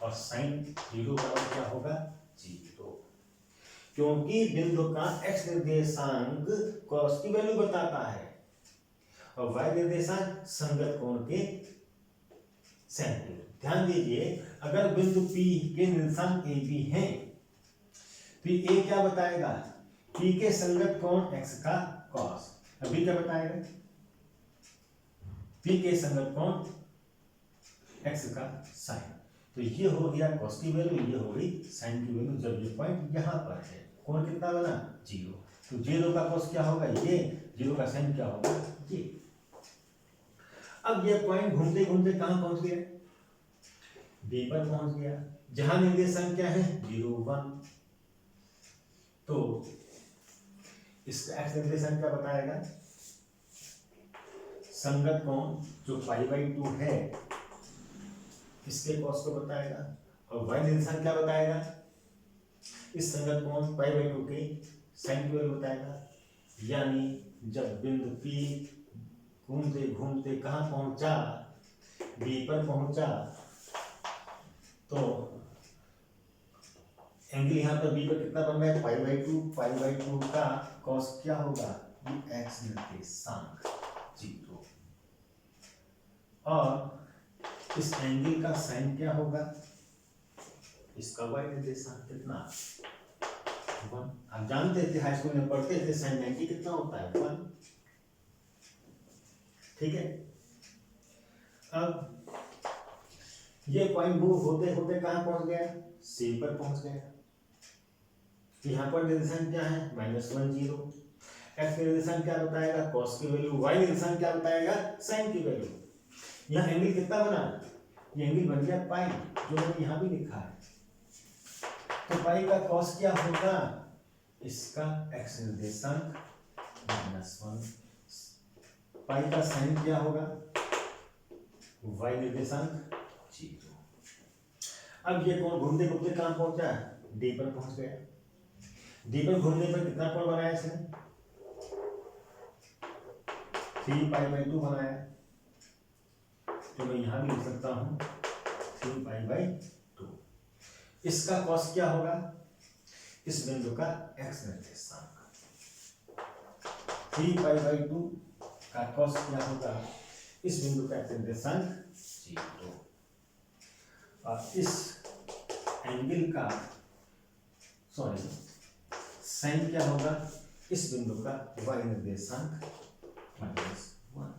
और साइन 0 बराबर क्या होगा? 0, क्योंकि बिंदु का x निर्देशांक cos की वैल्यू बताता है, और y निर्देशांक संगत कोण के साइन की। ध्यान दीजिए, अगर बिंदु P के निर्देशांक ए बी हैं तो ए क्या बताएगा? P के संगत कोण x का cos, अभी क्या बताएगा? P के संगत कोण x का साइन। तो ये हो गया cos की वैल्यू, ये हो गई साइन की वैल्यू। जब ये पॉइंट यहाँ पर है, कोण कितना बना? 0। तो 0 का cos क्या होगा? ये। 0 का साइन क्या होगा? ये। अब ये पॉइंट घूमते घूमते कहां पहुंच गया? B पर पहुंच गया, जहां निर्देशांक क्या है? 0 1। तो इसका x निर्देशांक क्या बताएगा? संगत कोण जो π/2 है इसके cos को बताएगा, और y निर्देशांक क्या बताएगा? इस संगत कोण π/2 के साइन की वैल्यू बताएगा। यानी जब बिंदु P घूमते घूमते कहां पहुंचा? B पर पहुंचा, तो एंगल यहाँ पर B पर कितना बन रहा है? π/2 का cos क्या होगा? ये x निर्देशांक 0। और इस एंगल का साइन क्या होगा, इसका y निर्देशांक कितना 1। आप जानते थे हाई स्कूल में पढ़ते थे साइन 90 कितना होता है 1। ठीक है, अब ये पॉइंट मूव होते होते कहां पहुंच गया, सी पर पहुंच गया। यहाँ पर निर्देशांक क्या है -1 0। एक्स निर्देशांक क्या बताएगा कॉस की वैल्यू, वाई निर्देशांक क्या बताएगा साइन की वैल्यू। यहाँ एंगल कितना बना, ये एंगल बन गया पाई, जो मैंने यहाँ भी लिखा है। तो पाई का कॉस क्या होगा, इसका एक्स निर्देशांक -1, पाई का साइन क्या होगा वाई निर्देशांक 0। अब ये कौन घूमते घूमते कहां पहुंचा, डी पर पहुंच गया। डी पर घूमने पर कितना कोण बनाया इसने 3π/2 बनाया, तो मैं यहां भी लिख सकता हूं 3π/2। इसका कॉस क्या होगा, इस बिंदु का एक्स निर्देशांक 3π/2 का कॉस क्या होगा, इस बिंदु का एक्स निर्देशांक 0। और इस एंगल का साइन क्या होगा, इस बिंदु का y निर्देशांक -1।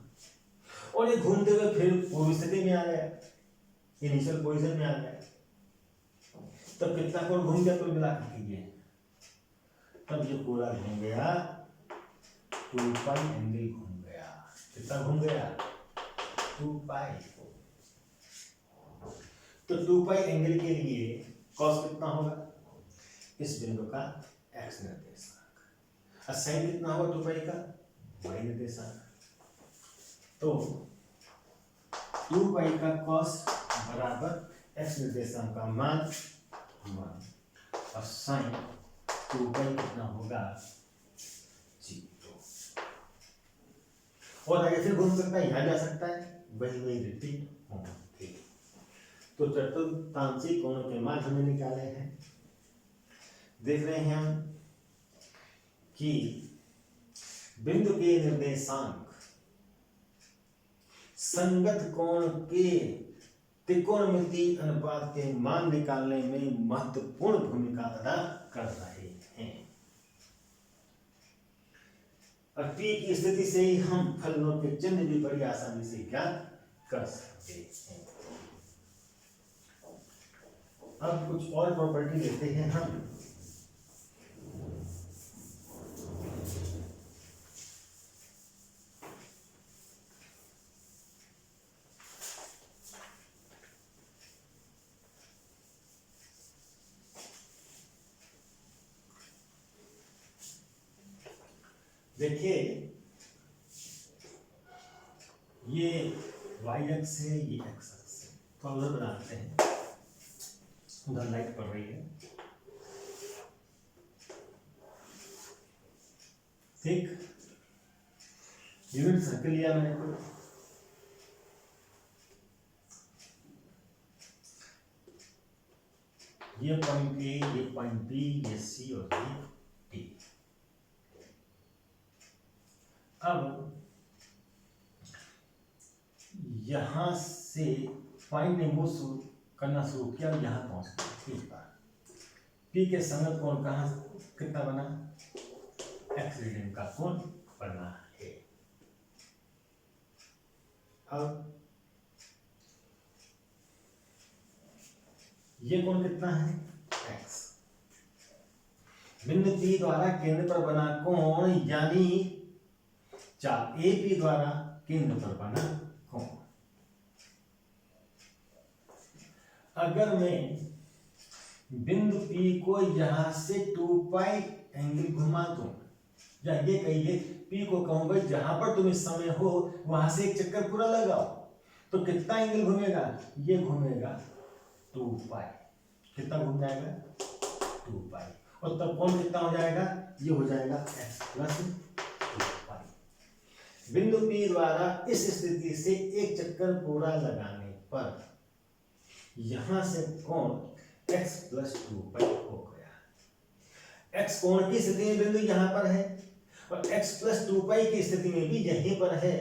और ये घूमते हुए फिर पूर्व स्थिति में आ गया, इनिशियल पोजीशन में आ गया। तब कितना कोण घूम गया, कुल मिलाकर के तब ये पूरा घूम गया 2π एंगल घूम गया। कितना घूम गया 2π। तो 2π एंगल के लिए कॉस कितना होगा, इस बिंदु का एक्स निर्देशांक, और साइन कितना होगा 2π का वाई निर्देशांक। तो 2π का कॉस बराबर एक्स निर्देशांक का मान 1 और साइन 2π कितना होगा 0। और आगे फिर घूम सकता है, यहां जा सकता है, वही रिपीट होगा। तो चतुर्थांशी कोणों के मान हमें निकाले हैं। देख रहे हैं हम कि बिंदु के निर्देशांक संगत कोण के त्रिकोणमितीय अनुपात के मान निकालने में महत्वपूर्ण भूमिका अदा कर रहे हैं। और P की स्थिति से ही हम फलनों के चिन्ह भी बड़ी आसानी से ज्ञात कर सकते हैं। अब कुछ और प्रॉपर्टी लेते हैं हम। देखिए ये y अक्ष है, ये x अक्ष है, तो हम उधर बनाते हैं। उधर लाइट पड़ रही है, ठीक। यूनिट सर्कल लिया मैंने, तो ये पॉइंट ए, ये पॉइंट बी, ये सी और ये डी। अब यहां से पॉइंट ने मूव करना शुरू किया, यहां पहुंच गया। पी के संगत कोण कहां कितना बना, एक्स रीडियन का कोण बना है। अब ये कोण कितना है एक्स। बिंदु पी द्वारा केंद्र पर बना कोण यानी चाप ए पी द्वारा केंद्र पर बना कोण। अगर मैं बिंदु P को यहां से 2π एंगल घुमा दूं, या ये कहिए P को कहूंगा जहां पर तुम इस समय हो वहां से एक चक्कर पूरा लगाओ, तो कितना एंगल घूमेगा, ये घूमेगा 2π। कितना घूम जाएगा 2π, और तब कोण कितना हो जाएगा, ये हो जाएगा x + 2π। बिंदु P द्वारा इस स्थिति से एक चक्कर पूरा लगाने पर यहां से कोण x + 2π हो गया। x कोण की स्थिति में बिंदु यहां पर है और x + 2π की स्थिति में भी यहीं पर है,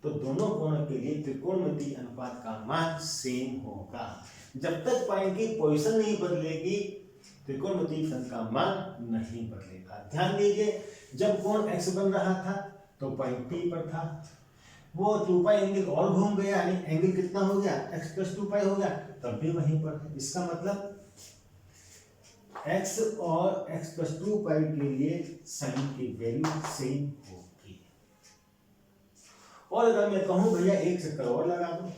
तो दोनों कोणों के लिए त्रिकोणमितीय अनुपात का मान सेम होगा। जब तक पॉइंट की पोजीशन नहीं बदलेगी त्रिकोणमितीय फलन का मान नहीं बदलेगा। ध्यान दीजिए, जब कोण x बन रहा था तो पॉइंट P पर था, वो 2 पाई एंगल और घूम गया, यानी एंगल कितना हो गया, x + 2 पाई हो गया, तब भी वहीं पर है। इसका मतलब x और x + 2 पाई के लिए साइन की वैल्यू सेम होगी। और अगर मैं कहूं भैया एक चक्कर और लगा दो,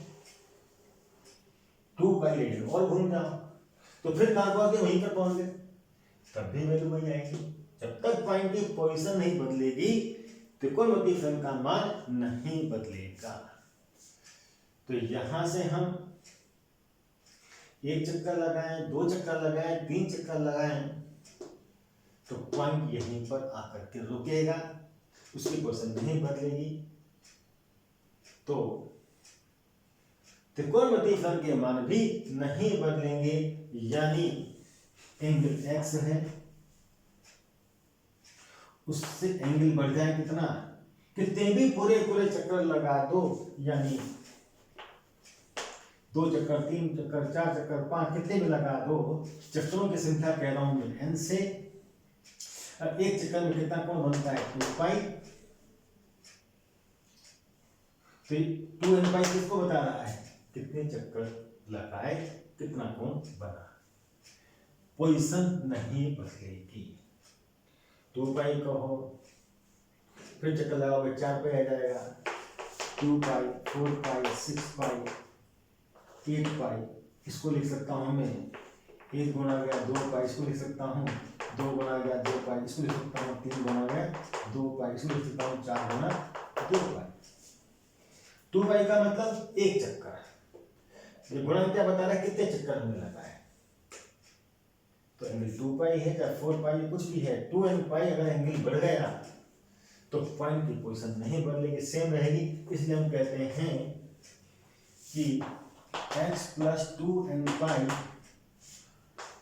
2 पाई ले लो और घूम जाओ, तो फिर कहां पहुंच गए, वहीं पर पहुंच गए, तब भी वैल्यू वही आएगी। जब तक पॉइंट की पोजीशन नहीं बदलेगी त्रिकोणमितीय फलन का मान नहीं बदलेगा। तो यहां से हम एक चक्कर लगाएं, 2 चक्कर लगाएं, 3 चक्कर लगाएं, तो पॉइंट यहीं पर आकर के रुकेगा, उसकी पोजीशन नहीं बदलेगी। तो त्रिकोणमितीय फलन के मान भी नहीं बदलेंगे, यानी एंगल x है उससे एंगल बढ़ जाए कितना, कितने भी पूरे चक्कर लगा दो, यानी 2 चक्कर, 3 चक्कर, 4 चक्कर, 5 कितने भी लगा दो, चक्करों की संख्या कह रहा हूं मैं n से। अब एक चक्कर में कितना कोण बनता है, 2 पाई। तो 2n पाई किसको बता रहा है, कितने चक्कर लगाए कितना कोण बना, पोजीशन नहीं बदलेगी। 2 पाई कहो, फिर चक्कर लगाओगे 4 पाई आ जाएगा, 2 पाई, 4 पाई, 6 पाई, 8 पाई। इसको लिख सकता हूं मैं 1 गुना गया 2 पाई, इसको लिख सकता हूं 2 गुना गया 2 पाई, इसको लिख सकता हूं 3 गुना गया 2 पाई, इसको लिख सकता हूं 4 गुना 2 पाई। 2 पाई का मतलब एक चक्कर, ये गुणा क्या बता रहा है, कितने चक्कर हमने लगाए। तो एंगल 2 पाई है या 4 पाई कुछ भी है, 2n पाई अगर एंगल बढ़ गया तो पॉइंट की पोजीशन नहीं बदलेगी, सेम रहेगी। इसलिए हम कहते हैं कि x + 2n पाई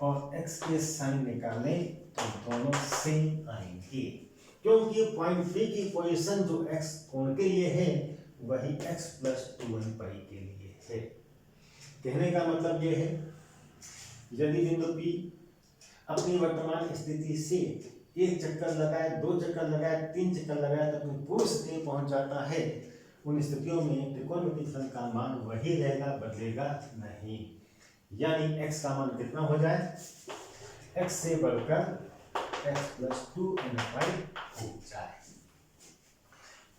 और x के साइन निकालें तो दोनों सेम आएंगे, क्योंकि पॉइंट P की पोजीशन जो x कोण के लिए है वही x + 2n पाई के लिए है। कहने का मतलब ये है, यदि बिंदु P अपनी वर्तमान स्थिति से एक चक्कर लगाए, 2 चक्कर लगाए, 3 चक्कर लगाए, तो अपनी पूर्व स्थिति में पहुंच जाता है, उन स्थितियों में त्रिकोणमितीय फलन का मान वही रहेगा, बदलेगा नहीं। यानी x का मान कितना हो जाए, x से बढ़कर x + 2n पाई हो जाए।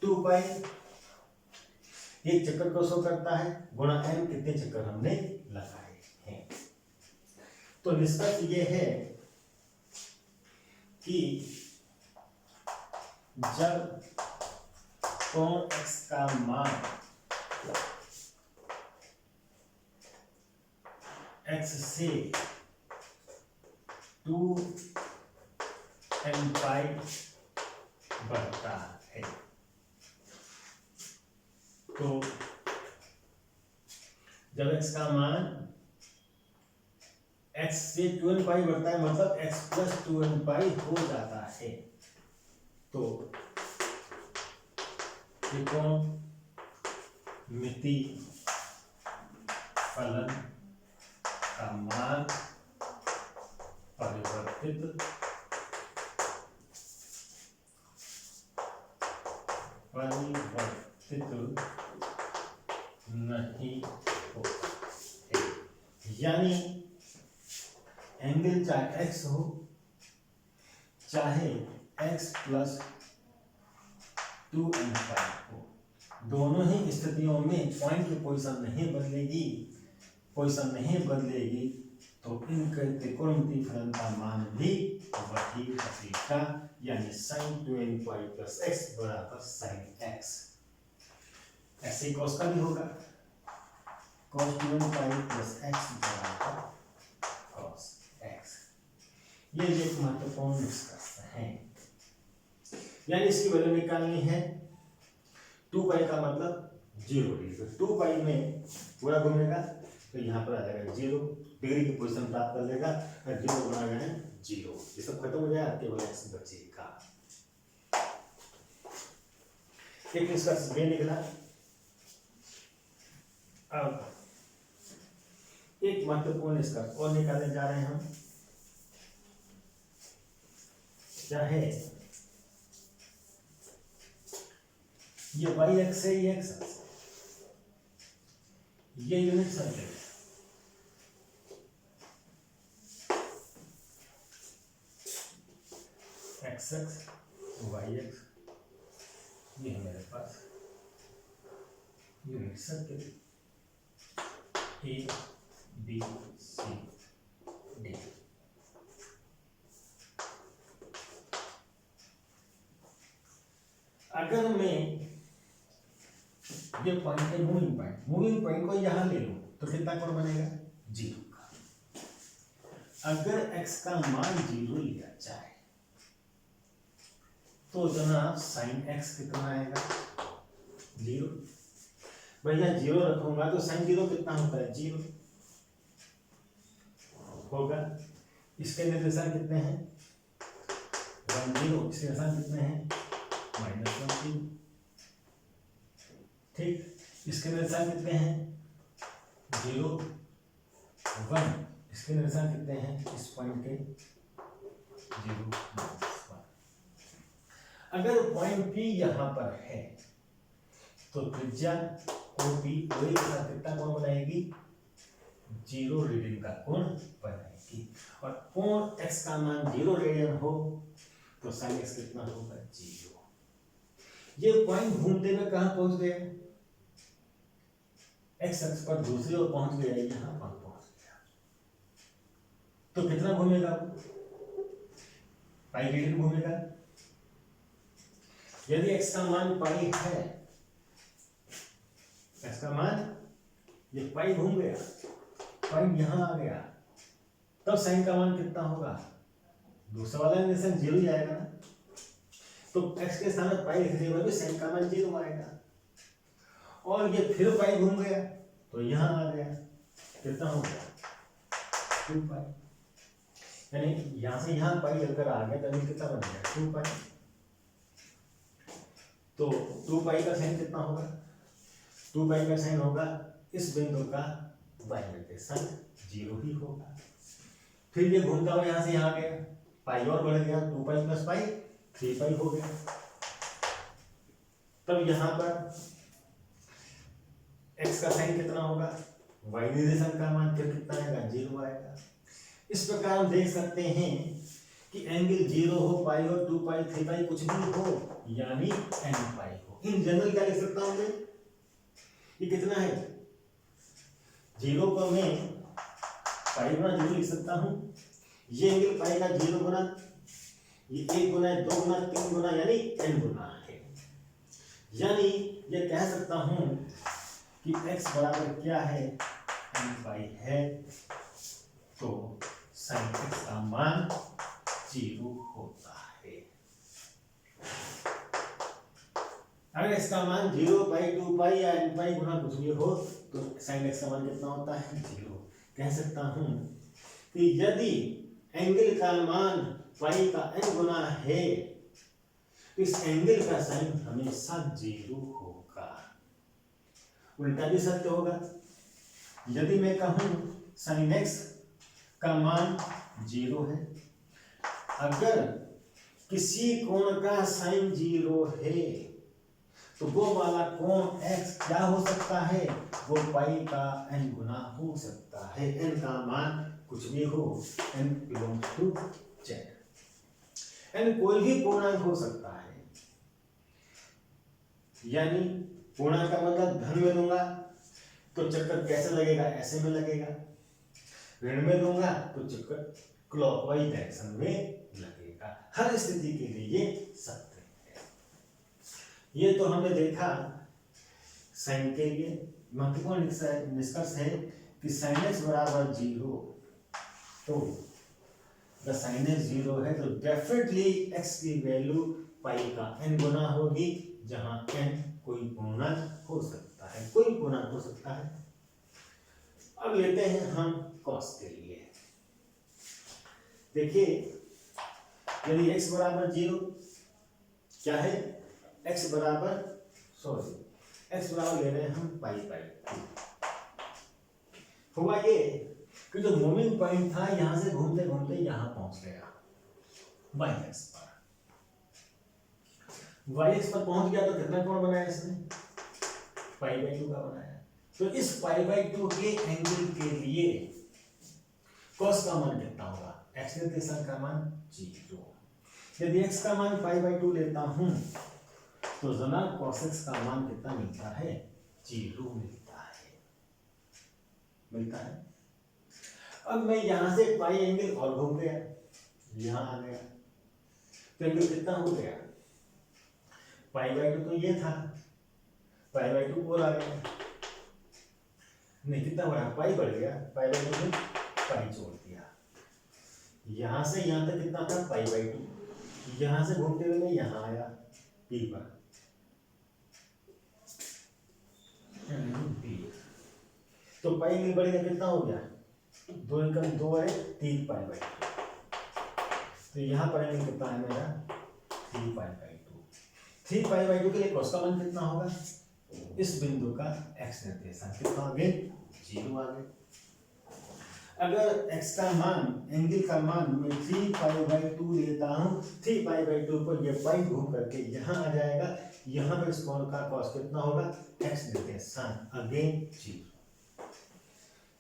2 पाई एक चक्कर को शो करता है, गुणा n कितने चक्कर हमने लगाए हैं। तो निष्कर्ष ये है कि जब कोण x का मान x से 2n पाई बढ़ता है, तो जब x का मान x से 2n पाई बढ़ता है, मतलब x + 2n पाई हो जाता है, तो त्रिकोणमितीय फलन का मान परिवर्तित नहीं होता है। यानी एंगल चाहे x हो चाहे x + 2n पाई हो, दोनों ही स्थितियों में पॉइंट की पोजीशन नहीं बदलेगी। पोजीशन नहीं बदलेगी तो इनके त्रिकोणमितीय फलन का मान भी वही रहेगा, यानी sin 2n पाई + x बराबर sin x। ऐसे ही cos का भी होगा, cos 2n पाई + x बराबर cos x। ये एक महत्वपूर्ण निष्कर्ष है। यानी इसकी वैल्यू निकालनी है, 2 पाई का मतलब 0 डिग्री, 2 पाई में पूरा घूमेगा तो यहाँ पर आ जाएगा 0 डिग्री की पोजीशन प्राप्त कर लेगा, 0 गुणा गए 0, ये सब खत्म हो जाएगा, केवल x बचेगा। एक निष्कर्ष ये निकला अब एक महत्वपूर्ण निष्कर्ष और निकालने जा रहे हैं हम, क्या है, ये वाई एक्स है, ये एक्स, ये यूनिट सर्कल है, एक्स एक्स वाई एक्स, ये है मेरे पास unit circle A B C D. अगर मैं ये पॉइंट है मूविंग पॉइंट को यहां ले लूं तो कितना कोण बनेगा, 0 का। अगर x का मान 0 लिया जाए तो जनाब साइन x कितना आएगा, 0। भैया 0 रखूंगा तो साइन 0 कितना होता है, 0 होगा। इसके निर्देशांक कितने हैं, 1 0, इसके निर्देशांक कितने हैं, -1 0। ठीक, इसके निर्देशांक कितने हैं, 0 1, इसके निर्देशांक कितने हैं, इस पॉइंट के 0 1। अगर पॉइंट P यहां पर है तो त्रिज्या OP OA के साथ कितना कोण बनाएगी, 0 रेडियन का कोण बनाएगी। और कोण x का मान 0 रेडियन हो तो sin x कितना होगा, 0। ये पॉइंट घूमते हुए कहां पहुंच गए, x अक्ष पर दूसरी ओर पहुंच गया, यहां पर पहुंच गया। तो कितना घूमेगा, पाई रेडियन घूमेगा। यदि x का मान पाई है, x का मान ये पाई घूम गया, पाई यहां आ गया, तब साइन का मान कितना होगा, दूसरा वाला निशान 0 ही आएगा ना। तो x के स्थान पर पाई लिखने पर भी साइन का मान 0 आएगा। और ये फिर पाई घूम गया तो यहां आ गया, कितना हो गया, 2 पाई। यानी यहां से यहां पाई चलकर आ गया तो कितना बन गया, 2 पाई। तो 2 पाई का साइन कितना होगा, 2 पाई का साइन होगा इस बिंदु का y निर्देशांक 0 ही होगा। फिर ये घूमता हुआ यहां से यहां गया, पाई और बढ़ गया, 2 पाई प्लस पाई 3 पाई हो गया। तब यहां पर x का साइन कितना होगा, y निर्देशांक का मान फिर कितना आएगा, 0 आएगा। इस प्रकार हम देख सकते हैं कि एंगल 0 हो, पाई हो, 2 पाई 3 पाई कुछ भी हो, यानी n पाई हो। इन जनरल क्या लिख सकता हूं मैं, ये कितना है, 0 को मैं पाई गुना 0 लिख सकता हूं। ये एंगल पाई का 0 गुना, ये 1 गुना 2 गुना 3 गुना यानी n गुना है। यानी ये कह सकता हूं कि x बराबर क्या है, n पाई है, तो sin x का मान 0 होता है। अगर इसका मान 0 पाई 2 पाई या n पाई गुना कुछ भी हो तो sin x का मान कितना होता है, 0। कह सकता हूं कि यदि एंगल का मान पाई का n गुना है तो इस एंगल का साइन हमेशा 0 होगा। उल्टा भी सत्य होगा। यदि मैं कहूं sin x का मान 0 है, अगर किसी कोण का साइन 0 है तो वो वाला कोण x क्या हो सकता है, वो पाई का n गुना हो सकता है। n का मान कुछ भी हो, n belongs to z। n कोई भी पूर्णांक हो सकता है, यानी पूर्णांक का मतलब धन में लूंगा तो चक्कर कैसे लगेगा, ऐसे में लगेगा। ऋण में लूंगा तो चक्कर क्लॉकवाइज डायरेक्शन में लगेगा। हर स्थिति के लिए ये सत्य है। ये तो हमने देखा साइन के लिए। महत्वपूर्ण निष्कर्ष है कि साइन x बराबर 0, तो द साइन x 0 है तो डेफिनेटली x की वैल्यू पाई का n गुना होगी, जहां n कोई पूर्णांक हो सकता है, कोई पूर्णांक हो सकता है। अब लेते हैं हम cos के लिए। देखिए यदि x बराबर 0 क्या है, x बराबर ले रहे हैं हम पाई बाई 2। हुआ ये कि जो मूविंग पॉइंट था यहां से घूमते घूमते यहां पहुंच गया वाई एक्स पर। वाई एक्स पर पहुंच गया तो कितना कोण बनाया इसने, पाई बाई 2 का बनाया। तो इस पाई बाई 2 के एंगल के लिए कॉस का मान कितना होगा, एक्स निर्देशांक का मान 0। यदि एक्स का मान पाई बाई 2 लेता हूं तो जनाब कॉस एक्स का मान कितना मिलता है, 0 मिलता है। अब मैं यहां से पाई एंगल और घूम गया, यहां आ गया तो एंगल कितना हो गया, पाई बाई 2 तो ये था, पाई बाई 2 और आ गया, नहीं कितना बढ़ा, पाई बढ़ गया, पाई बाई 2 में पाई जोड़ दिया, यहां से यहां तक कितना था पाई बाई 2, यहां से घूमते हुए मैं यहां आया पी पर, तो पाई एंगल बढ़ेगा कितना हो गया, 2 एकम 2 है 3 पाई बाई 2, तो यहाँ पर एंगल कितना है मेरा 3 पाई बाई 2। 3 पाई बाई 2 के लिए कॉस का मान कितना होगा, इस बिंदु का एक्स निर्देशांक कितना आ गया, 0 आ गया। अगर एक्स का मान, एंगल का मान मैं 3 पाई बाई 2 लेता हूँ, 3 पाई बाई 2 पर ये पाई घूम करके यहाँ आ जाएगा, यहाँ पर इस कोण का कॉस कितना होगा, एक्स निर्देशांक अगेन 0।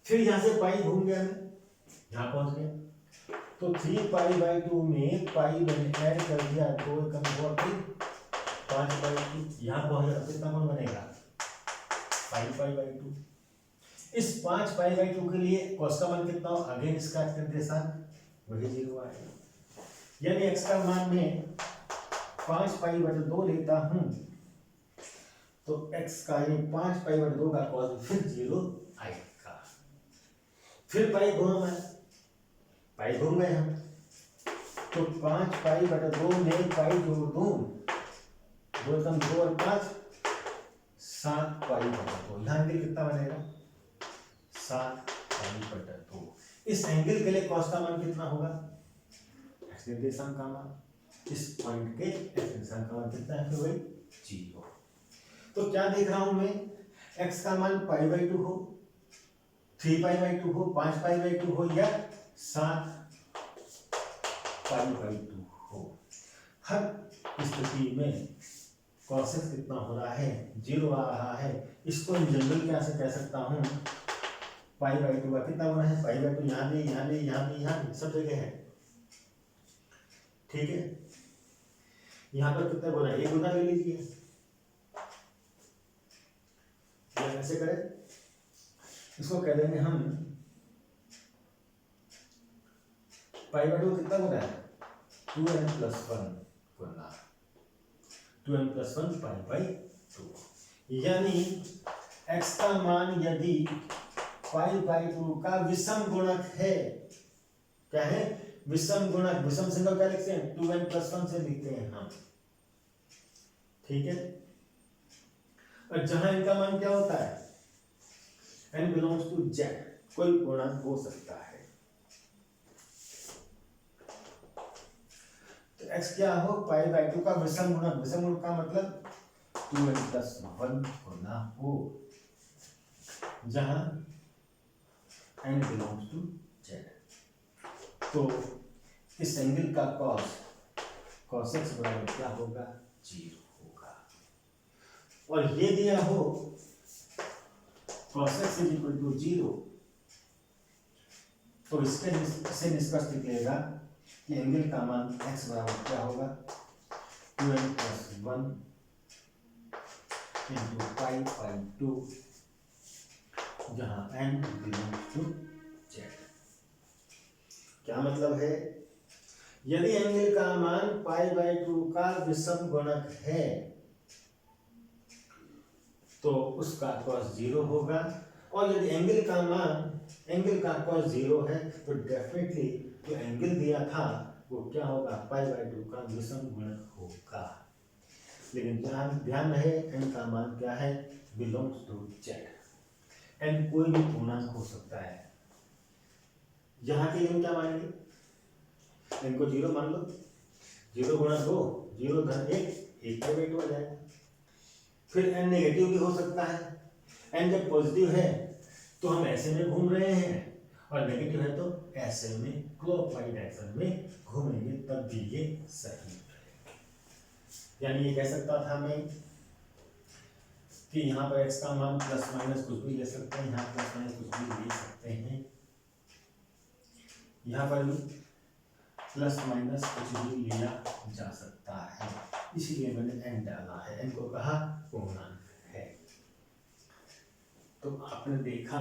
फिर यहाँ से पाई घूम गया, मैं यहाँ पहुँच गया, तो 3 पाई बाई 2 में पाई मैंने ऐड कर दिया, 2 कम हुआ 5 बाई 2, यहाँ पहुँच गया, कितना कोण बनेगा 5 पाई बाई 2। इस 5 पाई बाई 2 के लिए कॉस का मान कितना हो, अगेन इसका एक्स निर्देशांक वही 0 आएगा। यानी एक्स का मान में 5 पाई बटे 2 लेता हूं तो एक्स का ये 5 पाई बटे 2 का कॉस फिर 0 आएगा। फिर पाई घूम है, पाई घूम गए हम, तो 5 पाई बटे 2 में पाई जोड़ दूं, 2 कम 2 और 5 7 पाई बटे 2, यहाँ एंगल कितना बनेगा 7 पाई बटे 2। इस एंगल के लिए कॉस का मान कितना होगा, एक्स निर्देशांक का मान, इस पॉइंट के एक्स निर्देशांक का मान कितना है, फिर वही 0। तो क्या देख रहा हूं मैं, एक्स का मान पाई बाई 2 हो, 3 पाई बाई 2 हो, 5 पाई बाई 2 हो या 7 पाई बाई 2 हो, हर स्थिति में कॉस एक्स कितना हो रहा है, 0 आ रहा है। इसको इन जनरल क्या से कह सकता हूं, पाई बाई 2 का कितना होना है, पाई बाई 2 यहाँ भी यहाँ भी यहाँ भी यहाँ भी सब जगह है, ठीक है। यहाँ पर कितना गुना, 1 गुना ले लीजिए, कैसे करें, इसको कह देंगे हम पाई बाई 2 कितना गुना है, 2n + 1 Guna 2n + 1 pi by 2। यानी x का मान यदि पाई बाई 2 का विषम गुणक है, क्या है विषम गुणक, विषम संख्या क्या लिखते हैं 2n + 1 से लिखते हैं हम, ठीक है। और जहां इनका मान क्या होता है, n बिलोंग्स टू z, कोई पूर्णांक हो सकता है, तो x क्या हो पाई बाई 2 का विषम गुणक, विषम गुणक का मतलब 2n + 1 गुना हो, जहां n बिलोंग्स टू z। तो इस एंगल का cos x बराबर क्या होगा, 0 होगा। और ये दिया हो cos x = 0, तो इससे निष्कर्ष निकलेगा कि एंगल का मान x बराबर क्या होगा, 2n + 1 × पाई बाई 2, जहां n बिलोंग्स टू z। क्या मतलब है, यदि एंगल का मान पाई बाई 2 का विषम गुणक है तो उसका cos 0 होगा, और यदि एंगल का cos 0 है तो डेफिनेटली जो एंगल दिया था वो क्या होगा, पाई बाई 2 का विषम गुणक होगा। लेकिन ध्यान रहे n का मान क्या है, बिलोंग्स टू z, n कोई भी पूर्णांक हो सकता है। यहाँ के लिए क्या मानेंगे, n को 0 मान लो, 0 गुणा 2, 0 धन 1 पाई बाई 2 आ जाएगा। फिर n नेगेटिव भी हो सकता है, n जब पॉजिटिव है तो हम ऐसे में घूम रहे हैं, और नेगेटिव है तो ऐसे में क्लॉकवाइज डायरेक्शन में घूमेंगे, तब भी ये सही रहेगा। यानी ये कह सकता था मैं कि यहाँ पर x का मान प्लस माइनस कुछ भी ले सकते हैं, यहाँ प्लस माइनस कुछ भी ले सकते हैं, यहाँ पर भी प्लस माइनस कुछ भी लिया जा सकता है, इसीलिए मैंने n डाला है, n को कहा पूर्णांक है। तो आपने देखा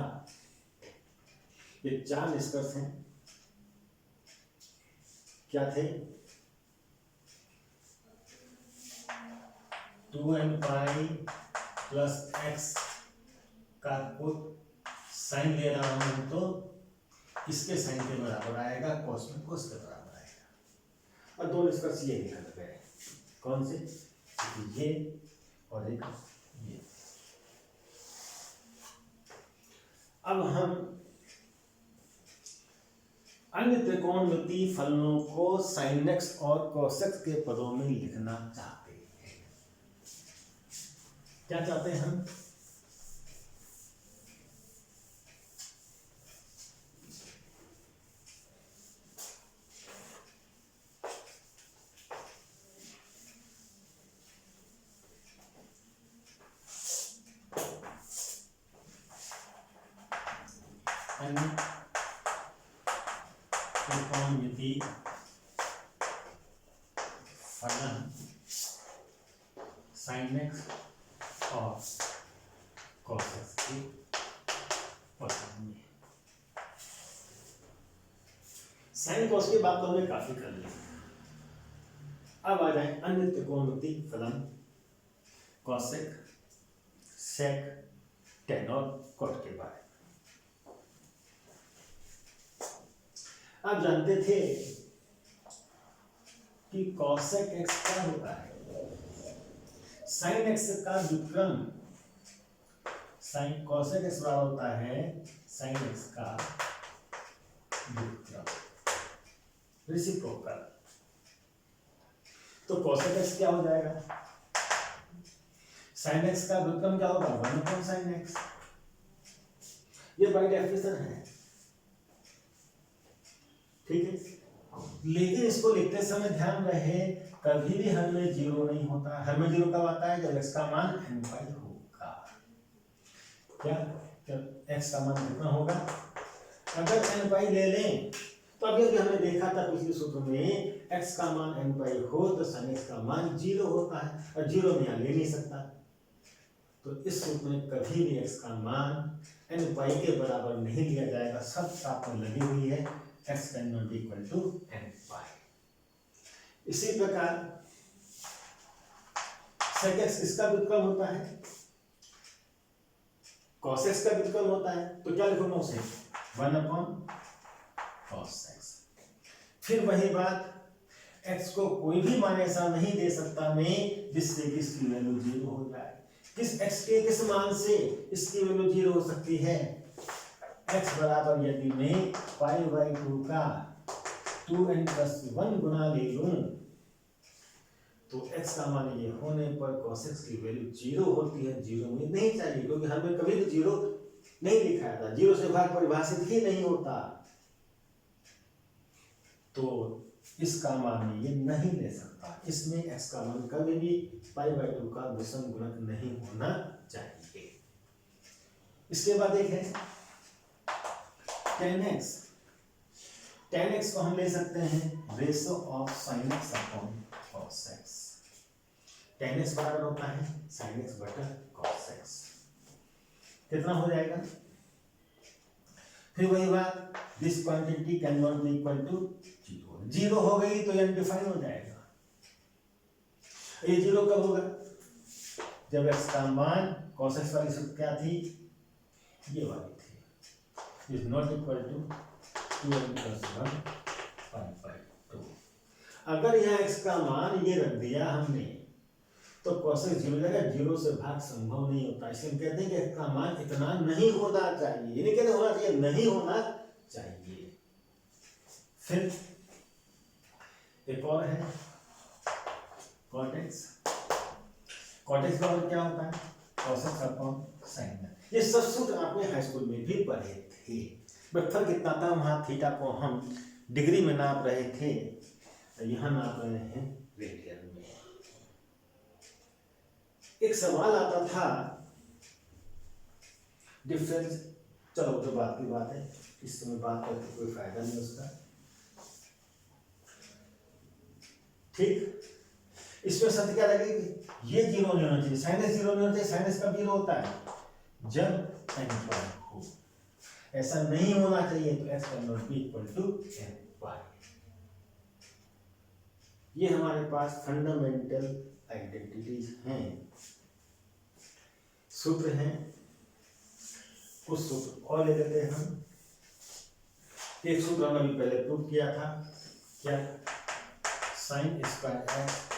ये 4 निष्कर्ष हैं, क्या थे? 2n पाई प्लस x का साइन ले रहा हूं तो इसके साइन के बराबर आएगा, cos में cos के बराबर आएगा। और 2 निष्कर्ष ये निकल गए, कौन से? ये और एक ये। अब हम अन्य त्रिकोणमितीय फलनों को sin x और cos x के पदों में लिखना चाहते हैं। क्या चाहते हैं हम? अन्य त्रिकोणमितीय फलन sin x और cos x के पदों में। साइन cos की बात तो हमने काफी कर ली। अब आ जाए अन्य त्रिकोणमितीय फलन cosec, sec, tan और cot के बारे में। आप जानते थे कि cosec x क्या होता है? sin x का व्युत्क्रम, sin cosec x बराबर होता है sin x का व्युत्क्रम, रेसिप्रोकल। तो cosec x क्या हो जाएगा? sin x का व्युत्क्रम क्या होगा? 1/sin x। ये बाय डेफिनेशन है, ठीक है। लेकिन इसको लिखते समय ध्यान रहे कभी भी हर में जीरो नहीं होता। हर में जीरो कब आता है? जब x का मान n पाई होगा। क्या? जब x का मान कितना होगा? अगर n पाई ले लें तो अभी अभी हमने देखा था पिछले सूत्र में, x का मान n पाई हो तो sin x का मान जीरो होता है, और जीरो में यहाँ ले नहीं सकता। तो इस सूत्र में कभी भी x का मान n पाई के बराबर नहीं लिया जाएगा। सब साथ में लगी हुई है, x can equal to n pi. इसी प्रकार sec x किसका व्युत्क्रम होता है? cos x का व्युत्क्रम होता है। तो क्या लिखूंगा उसे? 1/cos x। फिर वही बात, x को कोई भी मान ऐसा नहीं दे सकता मैं जिससे कि इसकी वैल्यू जीरो हो जाए। किस x के किस मान से इसकी वैल्यू जीरो हो सकती है? x बराबर यदि मैं π/2 का 2n+1 गुना ले लूं तो x का मान ये होने पर cos x की वैल्यू जीरो होती है। जीरो में नहीं चाहिए, क्योंकि हमें कभी भी जीरो नहीं लिखा था, जीरो से भाग परिभाषित ही नहीं होता। तो इसका मान ये नहीं ले सकता। इसमें x का मान कभी भी π/2 का विषम गुणक नहीं होना चाहिए। इसके बाद एक है tan x। tan x को हम ले सकते हैं ratio of sin x upon cos x। tan x बराबर होता है sin x बटा cos x। कितना हो जाएगा? फिर वही बात, this quantity can not be equal to zero. Zero हो गई तो ये अनडिफाइन हो जाएगा। ये जीरो कब होगा? जब x का मान cos x वाली सूत्र क्या थी? ये वाली थी, is not equal to 2n+1 π/2। अगर यहाँ x का मान ये रख दिया हमने तो cos x जीरो जाएगा। जीरो से भाग संभव नहीं होता, इसलिए हम कहते हैं कि x का मान इतना नहीं होना चाहिए। ये नहीं कहते होना चाहिए, नहीं होना चाहिए। फिर एक और है cot x। cot x बराबर क्या होता है? cos x upon sin x। ये सब सूत्र आपने हाई स्कूल में भी पढ़े थे, बट फर्क इतना था वहाँ थीटा को हम डिग्री में नाप रहे थे, यहाँ नाप रहे हैं रेडियन में। एक सवाल आता था डिफरेंस, चलो तो बात की बात है, इस समय बात करके कोई फायदा नहीं उसका, ठीक। इसमें सत्य क्या लगेगी, ये जीरो नहीं होना चाहिए, साइनस जीरो नहीं होना चाहिए, साइनस कब जीरो होता है, जब n पर हो, ऐसा नहीं होना चाहिए, तो s can not be equal to n y। ये हमारे पास फंडामेंटल आइडेंटिटीज हैं, सूत्र हैं, कुछ सूत्र और ले लेते हैं हम। एक सूत्र हमने अभी पहले प्रूव किया था, क्या, sine square x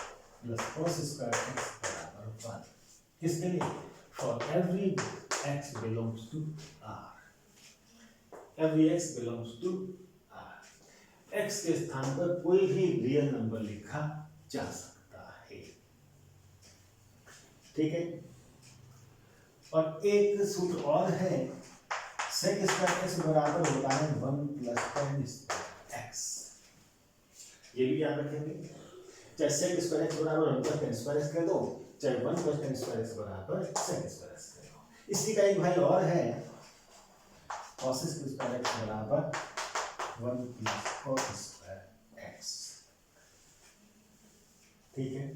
plus cos square x बराबर 1, किसके लिए, for every x belongs to R, every x belongs to R, x के स्थान पर कोई भी रियल नंबर लिखा जा सकता है, ठीक है। और एक सूत्र और है, सेक स्क्वायर एक्स बराबर होता है 1 प्लस टेन स्क्वायर एक्स, ये भी याद रखेंगे, चाहे सेक स्क्वायर एक्स बराबर 1 प्लस टेन स्क्वायर एक्स कह दो, चाहे 1 प्लस टेन स्क्वायर एक्स बराबर सेक स्क्वायर एक्स कह दो। इसी का एक भाई और है, कॉस स्क्वायर एक्स बराबर 1 प्लस कॉस स्क्वायर एक्स, ठीक है।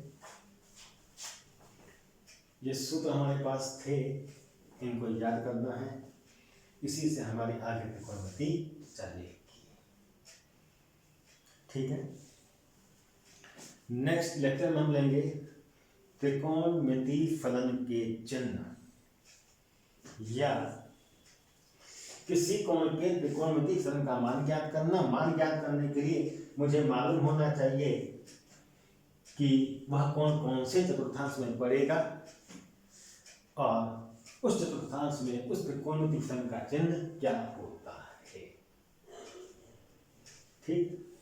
ये सूत्र हमारे पास थे, इनको याद करना है, इसी से हमारी आगे की प्रगति चलेगी, ठीक है। नेक्स्ट लेक्चर में हम लेंगे त्रिकोणमिति फलन के चिन्ह, या किसी कोण के त्रिकोणमिति फलन का मान ज्ञात करना। मान ज्ञात करने के लिए मुझे मालूम होना चाहिए कि वह कोण कौन से चतुर्थांश में पड़ेगा, और उस चतुर्थांश में उस त्रिकोणमिति फलन का चिन्ह क्या होता है, ठीक।